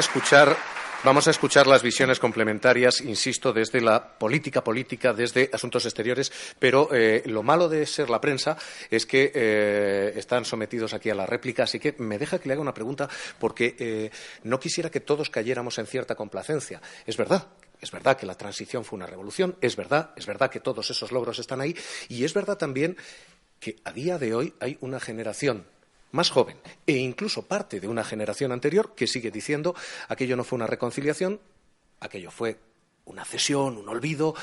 a escuchar las visiones complementarias, insisto, desde la política, desde asuntos exteriores, pero lo malo de ser la prensa es que están sometidos aquí a la réplica, así que me deja que le haga una pregunta, porque no quisiera que todos cayéramos en cierta complacencia. Es verdad que la transición fue una revolución, es verdad que todos esos logros están ahí, y es verdad también que a día de hoy hay una generación más joven e incluso parte de una generación anterior que sigue diciendo aquello no fue una reconciliación, aquello fue una cesión, un olvido,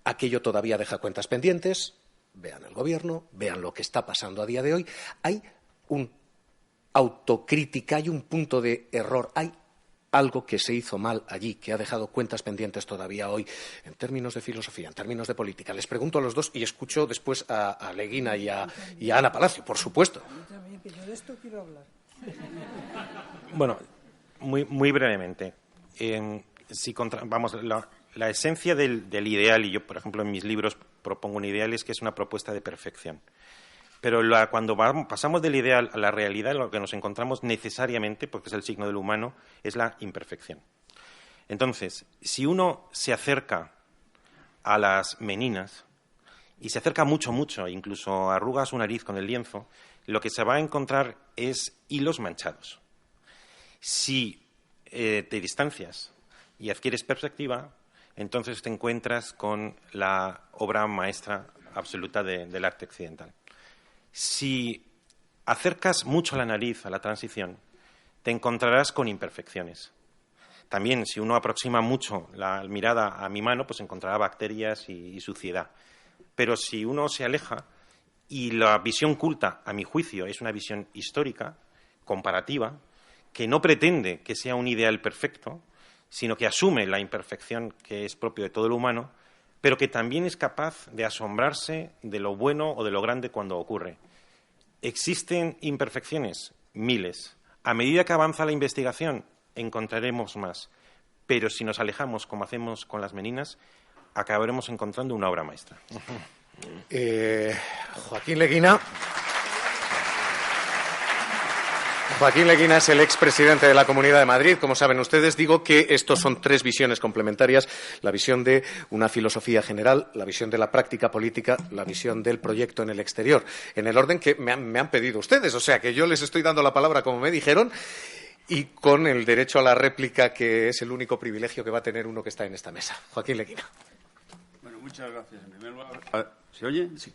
aquello todavía deja cuentas pendientes. Vean el gobierno, vean lo que está pasando a día de hoy. Hay una autocrítica, hay un punto de error, hay algo que se hizo mal allí, que ha dejado cuentas pendientes todavía hoy, en términos de filosofía, en términos de política. Les pregunto a los dos y escucho después a Leguina y a Ana Palacio, por supuesto. Que yo de esto quiero hablar. Bueno, muy brevemente. La esencia del ideal, y yo, por ejemplo, en mis libros propongo un ideal, es que es una propuesta de perfección. Pero cuando pasamos del ideal a la realidad, lo que nos encontramos necesariamente, porque es el signo del humano, es la imperfección. Entonces, si uno se acerca a las meninas, y se acerca mucho, incluso arruga su nariz con el lienzo, lo que se va a encontrar es hilos manchados. Si te distancias y adquieres perspectiva, entonces te encuentras con la obra maestra absoluta del arte occidental. Si acercas mucho la nariz a la transición, te encontrarás con imperfecciones. También, si uno aproxima mucho la mirada a mi mano, pues encontrará bacterias y suciedad. Pero si uno se aleja, y la visión culta, a mi juicio, es una visión histórica, comparativa, que no pretende que sea un ideal perfecto, sino que asume la imperfección que es propio de todo el humano, pero que también es capaz de asombrarse de lo bueno o de lo grande cuando ocurre. ¿Existen imperfecciones? Miles. A medida que avanza la investigación, encontraremos más. Pero si nos alejamos, como hacemos con las meninas, acabaremos encontrando una obra maestra. Joaquín Leguina. Joaquín Leguina es el expresidente de la Comunidad de Madrid. Como saben ustedes, digo que estos son tres visiones complementarias: la visión de una filosofía general, la visión de la práctica política, la visión del proyecto en el exterior, en el orden que me han pedido ustedes. O sea, que yo les estoy dando la palabra como me dijeron y con el derecho a la réplica, que es el único privilegio que va a tener uno que está en esta mesa. Joaquín Leguina. Bueno, muchas gracias. En primer lugar, ¿se oye? Sí.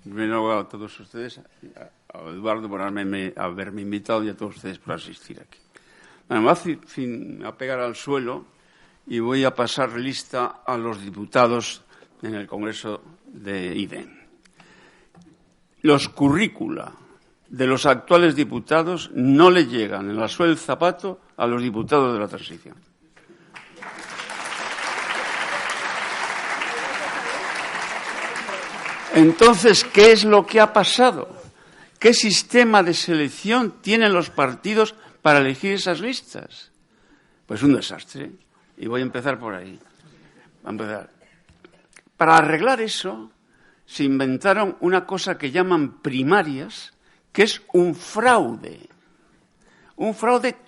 En primer lugar, a todos ustedes, a Eduardo por haberme invitado y a todos ustedes por asistir aquí. Bueno, me voy a pegar al suelo y voy a pasar lista a los diputados en el Congreso de IDEN. Los currícula de los actuales diputados no le llegan en la suela del zapato a los diputados de la transición. Entonces, ¿qué es lo que ha pasado? ¿Qué sistema de selección tienen los partidos para elegir esas listas? Pues un desastre. Y voy a empezar por ahí. Para arreglar eso, se inventaron una cosa que llaman primarias, que es un fraude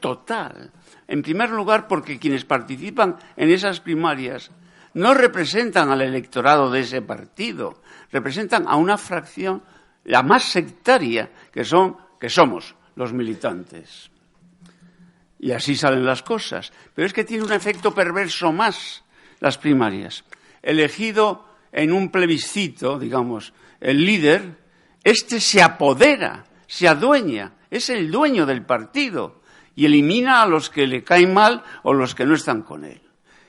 total. En primer lugar, porque quienes participan en esas primarias no representan al electorado de ese partido, representan a una fracción, la más sectaria, que somos los militantes. Y así salen las cosas. Pero es que tiene un efecto perverso más las primarias. Elegido en un plebiscito, digamos, el líder, se apodera, se adueña, es el dueño del partido y elimina a los que le caen mal o los que no están con él.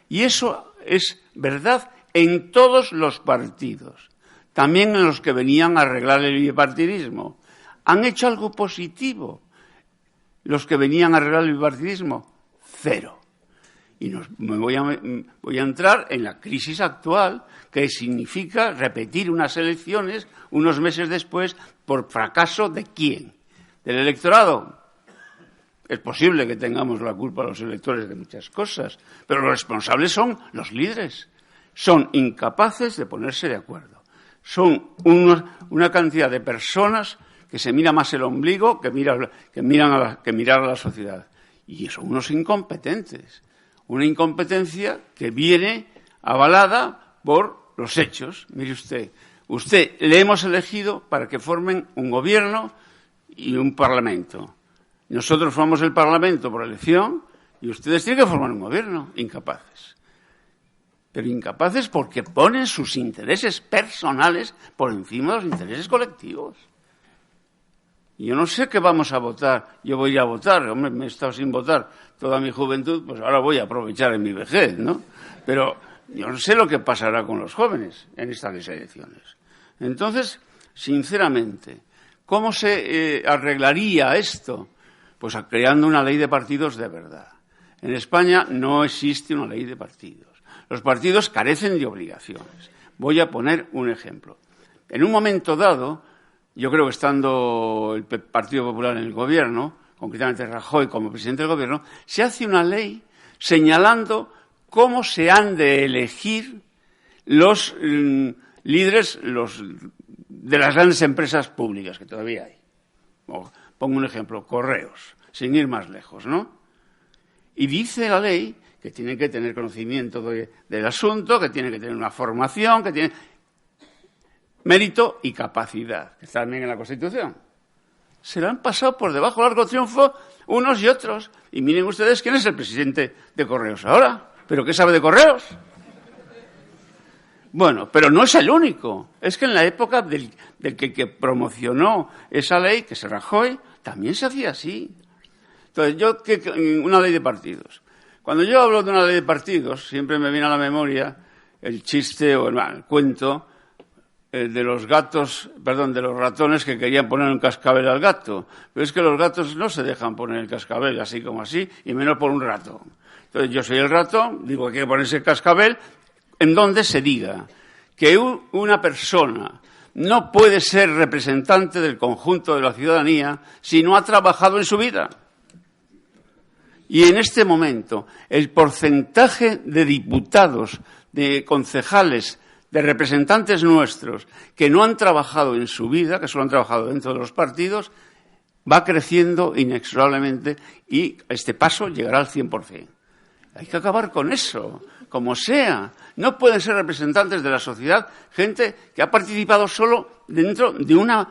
Y eso es verdad en todos los partidos, también en los que venían a arreglar el bipartidismo. ¿Han hecho algo positivo los que venían a arreglar el bipartidismo? Cero. Y voy a entrar en la crisis actual, que significa repetir unas elecciones unos meses después por fracaso ¿de quién? ¿Del electorado? Es posible que tengamos la culpa los electores de muchas cosas, pero los responsables son los líderes. Son incapaces de ponerse de acuerdo. Son una cantidad de personas que se mira más el ombligo que mirar a la sociedad. Y son unos incompetentes. Una incompetencia que viene avalada por los hechos. Mire usted, le hemos elegido para que formen un gobierno y un parlamento. Nosotros formamos el parlamento por elección y ustedes tienen que formar un gobierno. Incapaces. Pero incapaces porque ponen sus intereses personales por encima de los intereses colectivos. Y yo no sé qué vamos a votar. Yo voy a ir a votar. Hombre, me he estado sin votar toda mi juventud, pues ahora voy a aprovechar en mi vejez, ¿no? Pero yo no sé lo que pasará con los jóvenes en estas elecciones. Entonces, sinceramente, ¿cómo se arreglaría esto? Pues creando una ley de partidos de verdad. En España no existe una ley de partidos. Los partidos carecen de obligaciones. Voy a poner un ejemplo. En un momento dado, yo creo que estando el Partido Popular en el gobierno, concretamente Rajoy como presidente del gobierno, se hace una ley señalando cómo se han de elegir los líderes de las grandes empresas públicas, que todavía hay. Pongo un ejemplo, Correos, sin ir más lejos, ¿no? Y dice la ley que tienen que tener conocimiento del asunto, que tienen que tener una formación, que tienen mérito y capacidad, que está también en la Constitución. Se la han pasado por debajo largo triunfo unos y otros. Y miren ustedes quién es el presidente de Correos ahora. ¿Pero qué sabe de Correos? Bueno, pero no es el único. Es que en la época del que promocionó esa ley, que es Rajoy, también se hacía así. Entonces, una ley de partidos. Cuando yo hablo de una ley de partidos, siempre me viene a la memoria el chiste o el cuento de los ratones que querían poner un cascabel al gato. Pero es que los gatos no se dejan poner el cascabel así como así, y menos por un ratón. Entonces, yo soy el ratón, digo que hay que ponerse el cascabel, en donde se diga que una persona no puede ser representante del conjunto de la ciudadanía si no ha trabajado en su vida. Y en este momento, el porcentaje de diputados, de concejales, de representantes nuestros que no han trabajado en su vida, que solo han trabajado dentro de los partidos, va creciendo inexorablemente y a este paso llegará al 100%. Hay que acabar con eso, como sea. No pueden ser representantes de la sociedad gente que ha participado solo dentro de un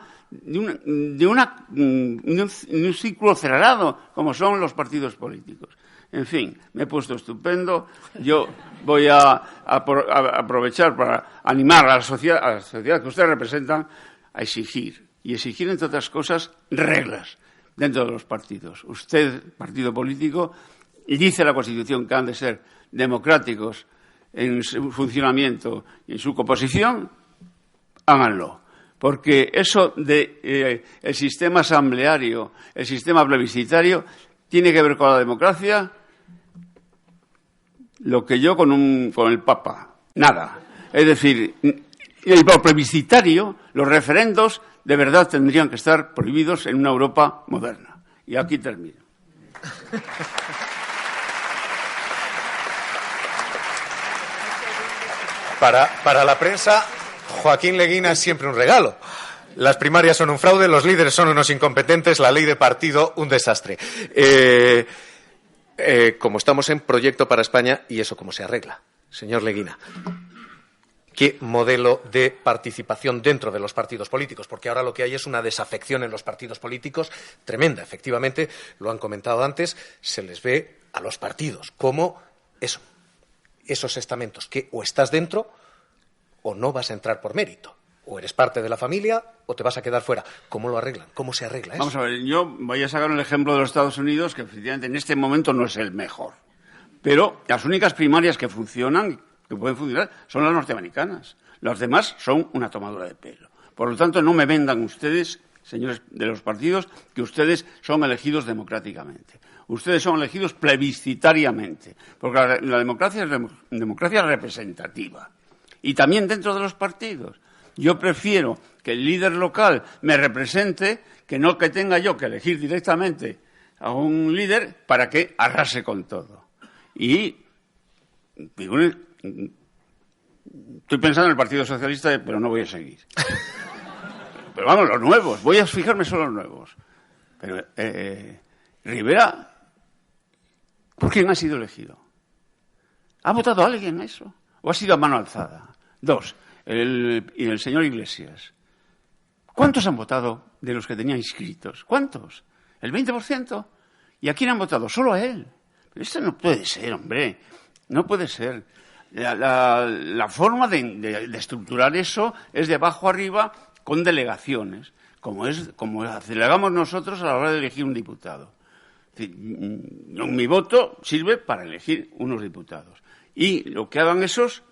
círculo cerrado, como son los partidos políticos. En fin, me he puesto estupendo. Yo voy a aprovechar para animar a la sociedad que ustedes representan a exigir. Y exigir, entre otras cosas, reglas dentro de los partidos. Usted, partido político, dice la Constitución que han de ser democráticos en su funcionamiento y en su composición, háganlo. Porque eso de el sistema asambleario, el sistema plebiscitario, tiene que ver con la democracia lo que yo con el Papa. Nada. Es decir, el plebiscitario, los referendos, de verdad tendrían que estar prohibidos en una Europa moderna. Y aquí termino. Para la prensa, Joaquín Leguina es siempre un regalo. Las primarias son un fraude, los líderes son unos incompetentes, la ley de partido un desastre. Como estamos en Proyecto para España, ¿y eso cómo se arregla? Señor Leguina, ¿qué modelo de participación dentro de los partidos políticos? Porque ahora lo que hay es una desafección en los partidos políticos tremenda. Efectivamente, lo han comentado antes, se les ve a los partidos como esos estamentos que o estás dentro o no vas a entrar por mérito. O eres parte de la familia o te vas a quedar fuera. ¿Cómo lo arreglan? ¿Cómo se arregla eso? Vamos a ver, yo voy a sacar el ejemplo de los Estados Unidos, que efectivamente en este momento no es el mejor. Pero las únicas primarias que funcionan, que pueden funcionar, son las norteamericanas. Las demás son una tomadura de pelo. Por lo tanto, no me vendan ustedes, señores de los partidos, que ustedes son elegidos democráticamente. Ustedes son elegidos plebiscitariamente, porque la democracia es democracia representativa. Y también dentro de los partidos. Yo prefiero que el líder local me represente que no que tenga yo que elegir directamente a un líder para que arrase con todo. Y estoy pensando en el Partido Socialista, pero no voy a seguir. Pero vamos, los nuevos, voy a fijarme solo en los nuevos. Pero Rivera, ¿por quién ha sido elegido? ¿Ha votado alguien a eso? ¿O ha sido a mano alzada? 2, el señor Iglesias. ¿Cuántos han votado de los que tenía inscritos? ¿Cuántos? ¿El 20%? ¿Y a quién han votado? Solo a él. Pero esto no puede ser, hombre. No puede ser. La forma de estructurar eso es de abajo arriba con delegaciones, como delegamos nosotros a la hora de elegir un diputado. Es decir, mi voto sirve para elegir unos diputados. Y lo que hagan esos,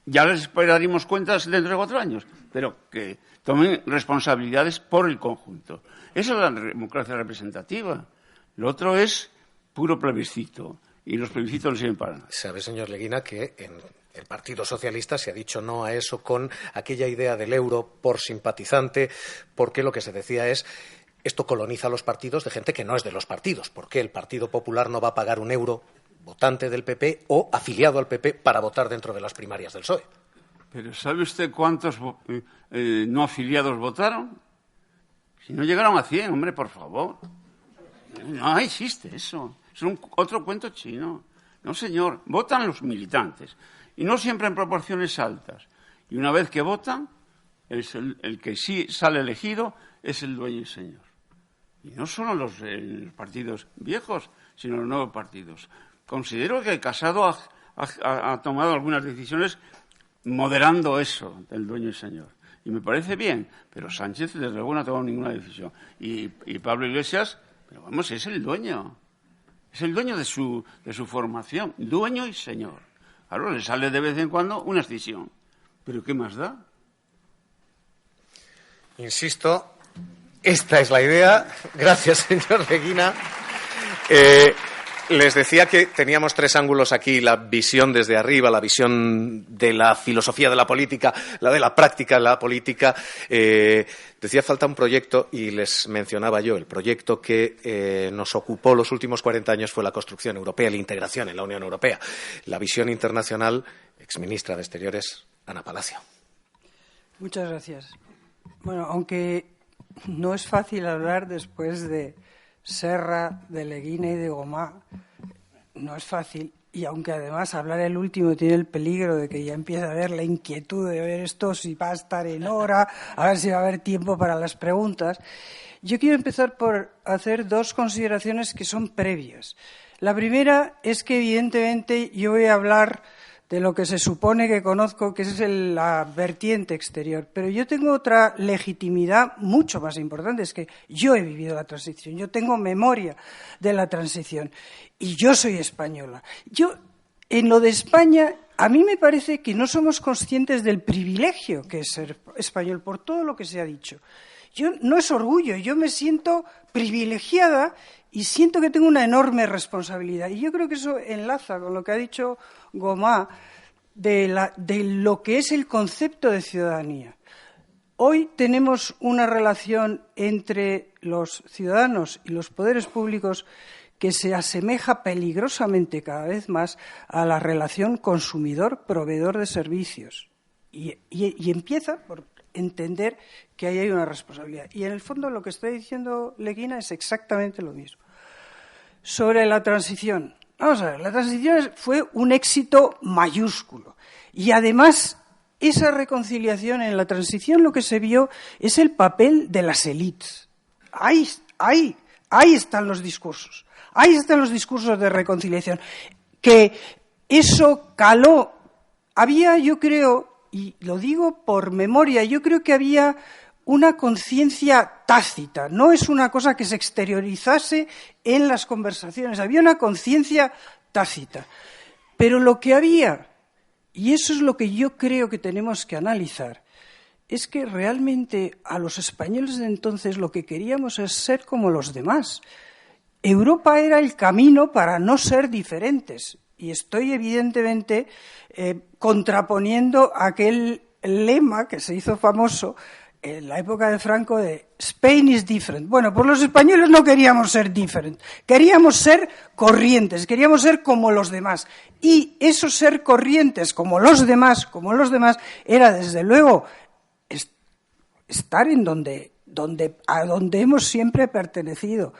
ya les esperaremos cuentas dentro de 4 años, pero que tomen responsabilidades por el conjunto. Esa es la democracia representativa. Lo otro es puro plebiscito, y los plebiscitos no sirven para nada. Sabe, señor Leguina, que en el Partido Socialista se ha dicho no a eso con aquella idea del euro por simpatizante, porque lo que se decía es esto coloniza los partidos de gente que no es de los partidos. ¿Por qué el Partido Popular no va a pagar un euro votante del PP o afiliado al PP para votar dentro de las primarias del PSOE? Pero ¿sabe usted cuántos no afiliados votaron? Si no llegaron a 100, hombre, por favor. No existe eso. Es otro cuento chino. No, señor. Votan los militantes. Y no siempre en proporciones altas. Y una vez que votan, el que sí sale elegido es el dueño y señor. Y no solo los partidos viejos, sino los nuevos partidos. Considero que Casado ha tomado algunas decisiones moderando eso del dueño y señor. Y me parece bien, pero Sánchez desde luego no ha tomado ninguna decisión. Y Pablo Iglesias, pero vamos, es el dueño. Es el dueño de su formación, dueño y señor. Claro, le sale de vez en cuando una escisión. ¿Pero qué más da? Insisto, esta es la idea. Gracias, señor Leguina. Les decía que teníamos 3 ángulos aquí, la visión desde arriba, la visión de la filosofía de la política, la de la práctica de la política. Decía falta un proyecto y les mencionaba yo, el proyecto que nos ocupó los últimos 40 años fue la construcción europea, la integración en la Unión Europea. La visión internacional, exministra de Exteriores, Ana Palacio. Muchas gracias. Bueno, aunque no es fácil hablar después de Serra, de Leguina y de Gomá, no es fácil, y aunque además hablar el último tiene el peligro de que ya empieza a haber la inquietud de ver esto, si va a estar en hora, a ver si va a haber tiempo para las preguntas, yo quiero empezar por hacer 2 consideraciones que son previas. La primera es que evidentemente yo voy a hablar de lo que se supone que conozco, que es la vertiente exterior. Pero yo tengo otra legitimidad mucho más importante, es que yo he vivido la transición, yo tengo memoria de la transición y yo soy española. En lo de España, a mí me parece que no somos conscientes del privilegio que es ser español, por todo lo que se ha dicho. No es orgullo, yo me siento privilegiada y siento que tengo una enorme responsabilidad. Y yo creo que eso enlaza con lo que ha dicho Gomá de lo que es el concepto de ciudadanía. Hoy tenemos una relación entre los ciudadanos y los poderes públicos que se asemeja peligrosamente cada vez más a la relación consumidor-proveedor de servicios. Y empieza por entender que ahí hay una responsabilidad. Y en el fondo lo que está diciendo Leguina es exactamente lo mismo. Sobre la transición. Vamos a ver, la transición fue un éxito mayúsculo. Y además, esa reconciliación en la transición lo que se vio es el papel de las élites. Ahí están los discursos. Ahí están los discursos de reconciliación. Que eso caló. Había, yo creo, y lo digo por memoria, yo creo que había una conciencia tácita, no es una cosa que se exteriorizase en las conversaciones, había una conciencia tácita. Pero lo que había, y eso es lo que yo creo que tenemos que analizar, es que realmente a los españoles de entonces lo que queríamos es ser como los demás. Europa era el camino para no ser diferentes. Y estoy evidentemente contraponiendo aquel lema que se hizo famoso en la época de Franco de Spain is different. Bueno, pues los españoles no queríamos ser different, queríamos ser corrientes, queríamos ser como los demás. Y eso ser corrientes como los demás, era desde luego estar en a donde hemos siempre pertenecido.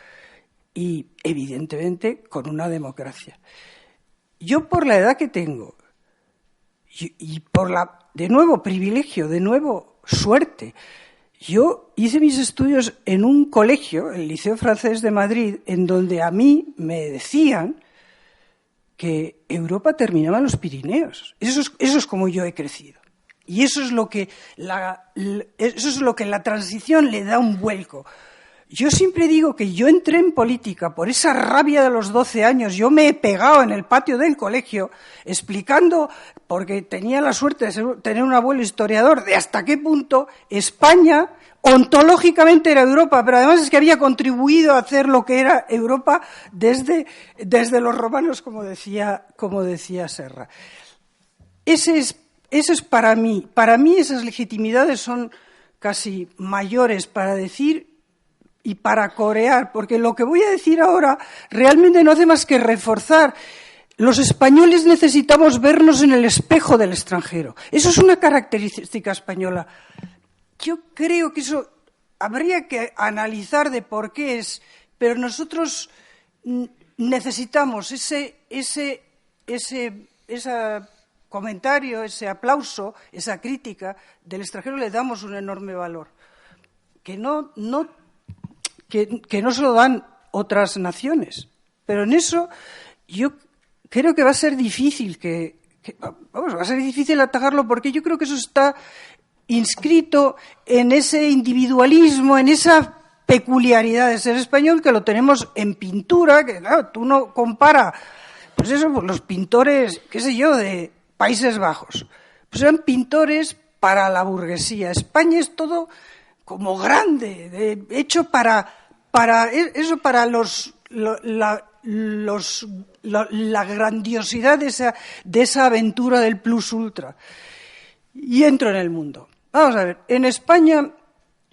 Y evidentemente con una democracia. Yo por la edad que tengo y por de nuevo privilegio, de nuevo suerte, yo hice mis estudios en un colegio, el Liceo Francés de Madrid, en donde a mí me decían que Europa terminaba en los Pirineos. Eso es como yo he crecido. Y eso es lo que la transición le da un vuelco. Yo siempre digo que yo entré en política por esa rabia de los 12 años. Yo me he pegado en el patio del colegio explicando, porque tenía la suerte de tener un abuelo historiador, de hasta qué punto España ontológicamente era Europa, pero además es que había contribuido a hacer lo que era Europa desde los romanos, como decía Serra. Ese es para mí. Para mí esas legitimidades son casi mayores para decir y para corear, porque lo que voy a decir ahora realmente no hace más que reforzar. Los españoles necesitamos vernos en el espejo del extranjero. Eso es una característica española. Yo creo que eso habría que analizar de por qué es, pero nosotros necesitamos ese comentario, ese aplauso, esa crítica del extranjero, le damos un enorme valor, que no se lo dan otras naciones. Pero en eso yo creo que va a ser difícil va a ser difícil atajarlo, porque yo creo que eso está inscrito en ese individualismo, en esa peculiaridad de ser español, que lo tenemos en pintura, que claro, tú no compara, pues los pintores, qué sé yo, de Países Bajos, pues eran pintores para la burguesía. España es todo como grande, hecho para la grandiosidad de esa aventura del plus ultra. Y entro en el mundo. Vamos a ver, en España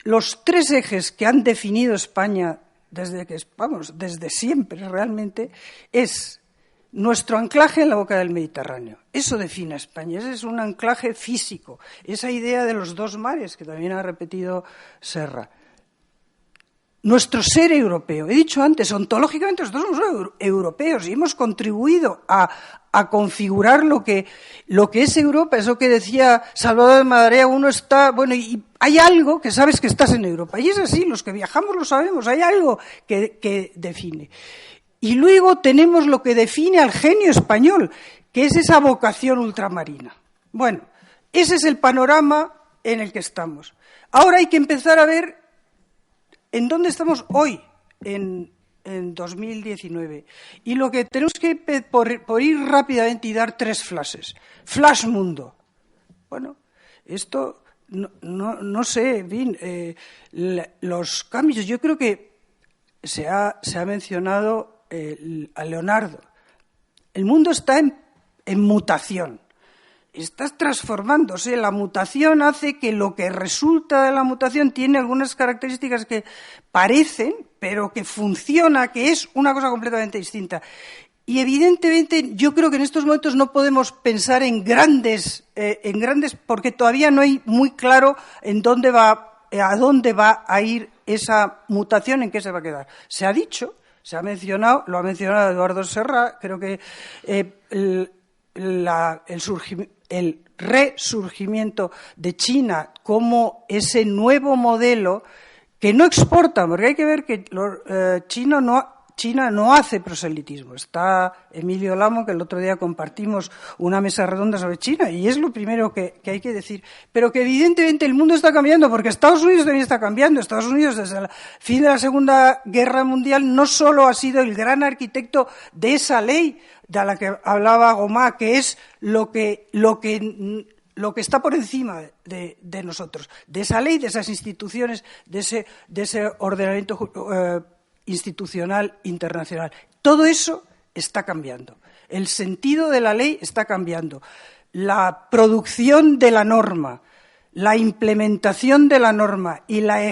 los 3 ejes que han definido España desde siempre realmente es nuestro anclaje en la boca del Mediterráneo. Eso define a España, ese es un anclaje físico, esa idea de los 2 mares que también ha repetido Serra. Nuestro ser europeo, he dicho antes, ontológicamente nosotros somos europeos y hemos contribuido a configurar lo que es Europa. Eso que decía Salvador de Madariaga, uno está, y hay algo que sabes que estás en Europa. Y es así, los que viajamos lo sabemos, hay algo que define. Y luego tenemos lo que define al genio español, que es esa vocación ultramarina. Bueno, ese es el panorama en el que estamos. Ahora hay que empezar a ver ¿en dónde estamos hoy, en 2019? Y lo que tenemos que, por ir rápidamente y dar 3 flashes. Flash mundo. Bueno, esto, no sé, en fin, los cambios. Yo creo que se ha mencionado a Leonardo. El mundo está en mutación. Está transformándose. La mutación hace que lo que resulta de la mutación tiene algunas características que parecen, pero que funciona, que es una cosa completamente distinta. Y evidentemente yo creo que en estos momentos no podemos pensar en grandes, porque todavía no hay muy claro a dónde va a ir esa mutación, en qué se va a quedar. Se ha dicho, se ha mencionado, lo ha mencionado Eduardo Serra, creo que el resurgimiento de China como ese nuevo modelo que no exporta, porque hay que ver que China no hace proselitismo. Está Emilio Lamo, que el otro día compartimos una mesa redonda sobre China, y es lo primero que hay que decir. Pero que evidentemente el mundo está cambiando, porque Estados Unidos también está cambiando. Estados Unidos, desde el fin de la Segunda Guerra Mundial, no solo ha sido el gran arquitecto de esa ley de la que hablaba Gomá, que es lo que está por encima de nosotros, de esa ley, de esas instituciones, de ese ordenamiento institucional internacional. Todo eso está cambiando. El sentido de la ley está cambiando. La producción de la norma, la implementación de la norma y la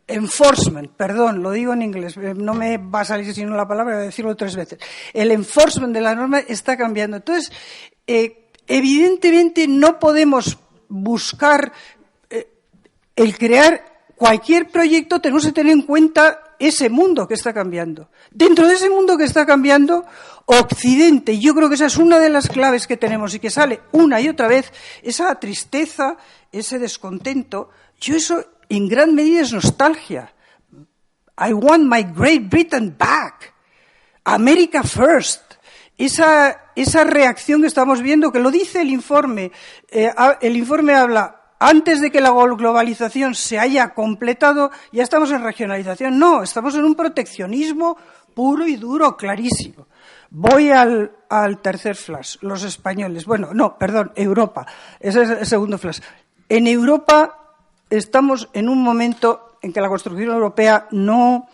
enforcement, perdón, lo digo en inglés, no me va a salir sino la palabra, voy a decirlo 3 veces. El enforcement de la norma está cambiando. Entonces, evidentemente no podemos buscar el crear cualquier proyecto, tenemos que tener en cuenta ese mundo que está cambiando. Dentro de ese mundo que está cambiando, Occidente, y yo creo que esa es una de las claves que tenemos y que sale una y otra vez, esa tristeza, ese descontento, eso en gran medida es nostalgia. I want my Great Britain back. America first. Esa reacción que estamos viendo, que lo dice el informe. El informe habla, antes de que la globalización se haya completado, ya estamos en regionalización. No, estamos en un proteccionismo puro y duro, clarísimo. Voy al tercer flash, los españoles. Bueno, no, perdón, Europa. Ese es el segundo flash. En Europa estamos en un momento en que la construcción europea no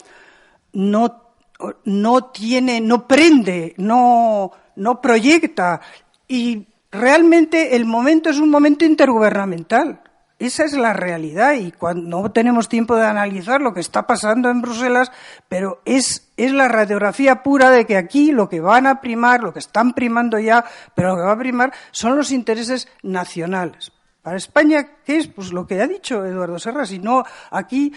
proyecta, y realmente el momento es un momento intergubernamental. Esa es la realidad, y no tenemos tiempo de analizar lo que está pasando en Bruselas, pero es la radiografía pura de que aquí lo que van a primar, lo que están primando ya, pero lo que va a primar son los intereses nacionales. Para España, ¿qué es? Pues lo que ha dicho Eduardo Serra, si no, aquí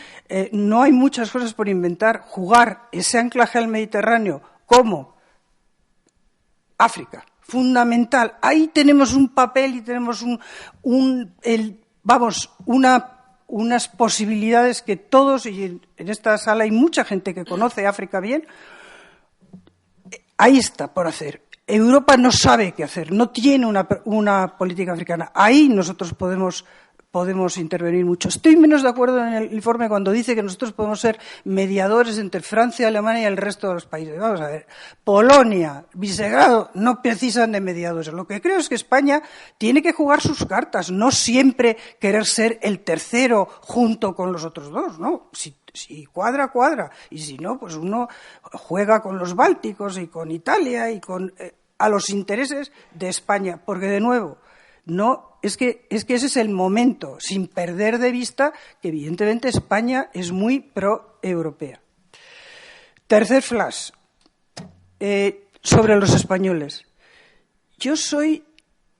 no hay muchas cosas por inventar. Jugar ese anclaje al Mediterráneo como África, fundamental. Ahí tenemos un papel y tenemos unas posibilidades que todos, y en esta sala hay mucha gente que conoce África bien, ahí está por hacer. Europa no sabe qué hacer, no tiene una política africana. Ahí nosotros podemos intervenir mucho. Estoy menos de acuerdo en el informe cuando dice que nosotros podemos ser mediadores entre Francia, Alemania y el resto de los países. Vamos a ver, Polonia, Visegrado no precisan de mediadores. Lo que creo es que España tiene que jugar sus cartas, no siempre querer ser el tercero junto con los otros dos, ¿no? Si cuadra, cuadra. Y si no, pues uno juega con los bálticos y con Italia y con a los intereses de España. Porque, de nuevo, es que ese es el momento, sin perder de vista que, evidentemente, España es muy pro-europea. Tercer flash, sobre los españoles. Yo soy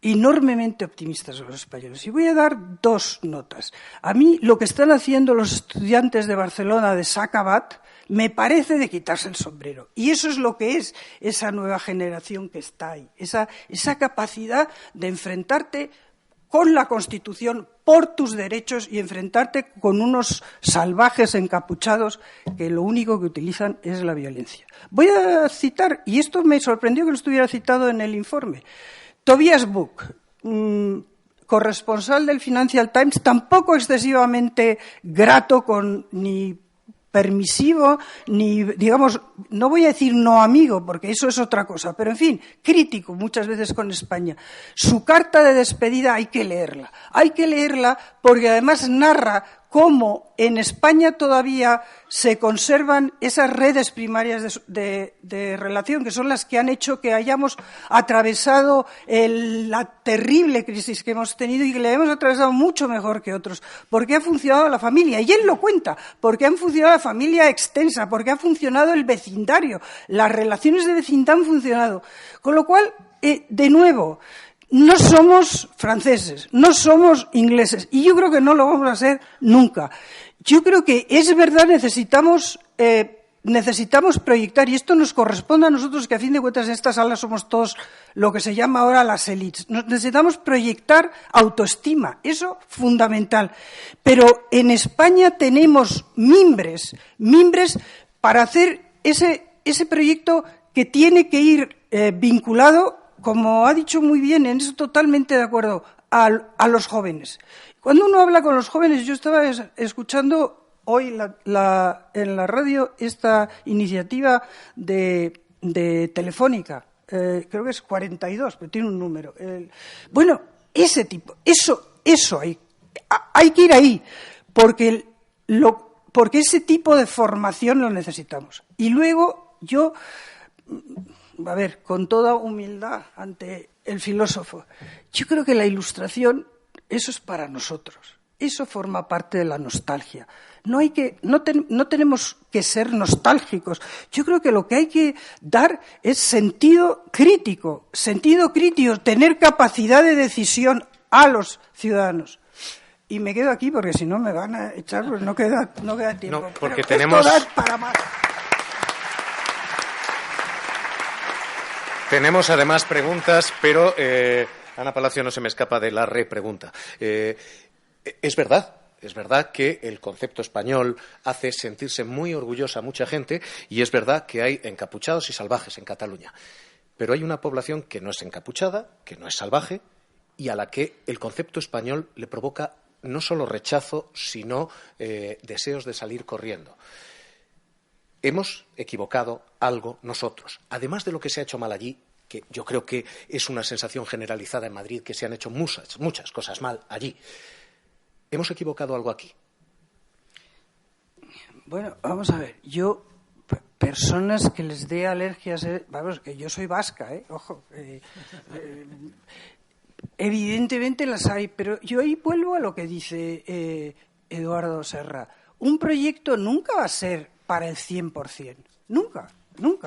enormemente optimista sobre los españoles. Y voy a dar 2 notas. A mí lo que están haciendo los estudiantes de Barcelona de Sacabat me parece de quitarse el sombrero. Y eso es lo que es esa nueva generación que está ahí. Esa capacidad de enfrentarte con la Constitución por tus derechos y enfrentarte con unos salvajes encapuchados que lo único que utilizan es la violencia. Voy a citar, y esto me sorprendió que no estuviera citado en el informe, Tobias Buck, corresponsal del Financial Times, tampoco excesivamente grato ni permisivo, ni, digamos, no voy a decir no amigo, porque eso es otra cosa, pero en fin, crítico muchas veces con España. Su carta de despedida hay que leerla porque además narra cómo en España todavía se conservan esas redes primarias de relación, que son las que han hecho que hayamos atravesado la terrible crisis que hemos tenido y que la hemos atravesado mucho mejor que otros, porque ha funcionado la familia, y él lo cuenta, porque ha funcionado la familia extensa, porque ha funcionado el vecindario, las relaciones de vecindad han funcionado, con lo cual, de nuevo, no somos franceses, no somos ingleses, y yo creo que no lo vamos a ser nunca. Yo creo que es verdad, necesitamos proyectar, y esto nos corresponde a nosotros, que a fin de cuentas en esta sala somos todos lo que se llama ahora las élites. Necesitamos proyectar autoestima, eso fundamental. Pero en España tenemos mimbres para hacer ese proyecto que tiene que ir vinculado, como ha dicho muy bien, en eso totalmente de acuerdo, a los jóvenes. Cuando uno habla con los jóvenes, yo estaba escuchando hoy en la radio esta iniciativa de Telefónica, creo que es 42, pero tiene un número. Bueno, ese tipo, eso hay que ir ahí, porque ese tipo de formación lo necesitamos. Y luego yo, a ver, con toda humildad ante el filósofo. Yo creo que la ilustración, eso es para nosotros. Eso forma parte de la nostalgia. No tenemos que ser nostálgicos. Yo creo que lo que hay que dar es sentido crítico, tener capacidad de decisión a los ciudadanos. Y me quedo aquí porque si no me van a echar, pues no queda tiempo. No, porque pero tenemos... esto da para más. Tenemos además preguntas, pero Ana Palacio no se me escapa de la repregunta. Es verdad que el concepto español hace sentirse muy orgullosa a mucha gente y es verdad que hay encapuchados y salvajes en Cataluña. Pero hay una población que no es encapuchada, que no es salvaje y a la que el concepto español le provoca no solo rechazo, sino deseos de salir corriendo. Hemos equivocado algo nosotros, además de lo que se ha hecho mal allí, que yo creo que es una sensación generalizada en Madrid, que se han hecho muchas cosas mal allí. ¿Hemos equivocado algo aquí? Bueno, vamos a ver. Yo, personas que les dé alergias, vamos, que yo soy vasca, ojo. Evidentemente las hay, pero yo ahí vuelvo a lo que dice Eduardo Serra. Un proyecto nunca va a ser para el 100%. Nunca.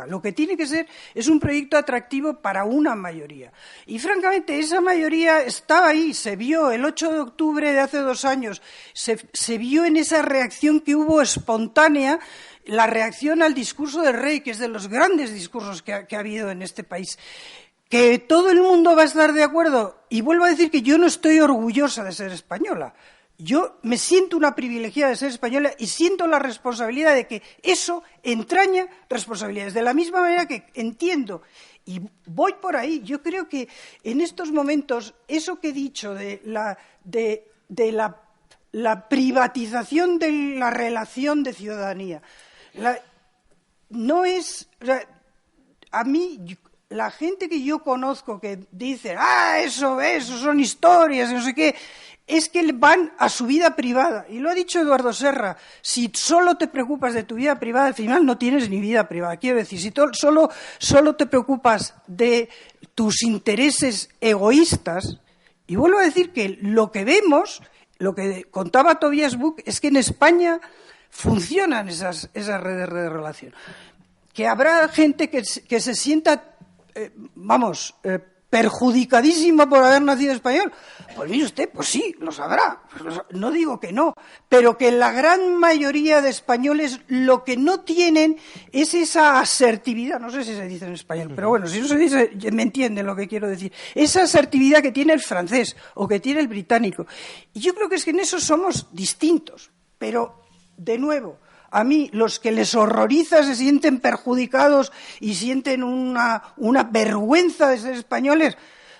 Lo que tiene que ser es un proyecto atractivo para una mayoría. Y francamente, esa mayoría estaba ahí, se vio el 8 de octubre de hace 2 años, se vio en esa reacción que hubo espontánea, la reacción al discurso del rey, que es de los grandes discursos que ha habido en este país. Que todo el mundo va a estar de acuerdo. Y vuelvo a decir que yo no estoy orgullosa de ser española. Yo me siento una privilegiada de ser española y siento la responsabilidad de que eso entraña responsabilidades. De la misma manera que entiendo, y voy por ahí, yo creo que en estos momentos, eso que he dicho de la privatización de la relación de ciudadanía, no es... A mí... La gente que yo conozco que dice, eso son historias, no sé qué, es que van a su vida privada. Y lo ha dicho Eduardo Serra, si solo te preocupas de tu vida privada, al final no tienes ni vida privada. Quiero decir, si solo te preocupas de tus intereses egoístas, y vuelvo a decir que lo que vemos, lo que contaba Tobias Buch, es que en España funcionan esas redes de relación. Que habrá gente que se sienta... perjudicadísimo por haber nacido español. Pues mire usted, pues sí, lo sabrá. No digo que no, pero que la gran mayoría de españoles lo que no tienen es esa asertividad, no sé si se dice en español, pero bueno, si no se dice, me entienden lo que quiero decir. Esa asertividad que tiene el francés o que tiene el británico. Y yo creo que es que en eso somos distintos, pero de nuevo... A mí, los que les horroriza se sienten perjudicados y sienten una vergüenza de ser españoles,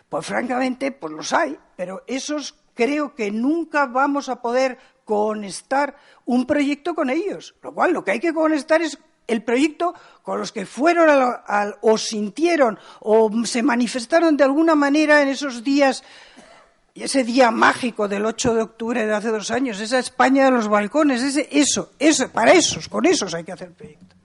pues francamente, pues los hay, pero esos creo que nunca vamos a poder conectar un proyecto con ellos, lo cual lo que hay que conectar es el proyecto con los que fueron o sintieron o se manifestaron de alguna manera en esos días. Y ese día mágico del 8 de octubre de hace 2 años, esa España de los balcones, con esos hay que hacer el proyecto.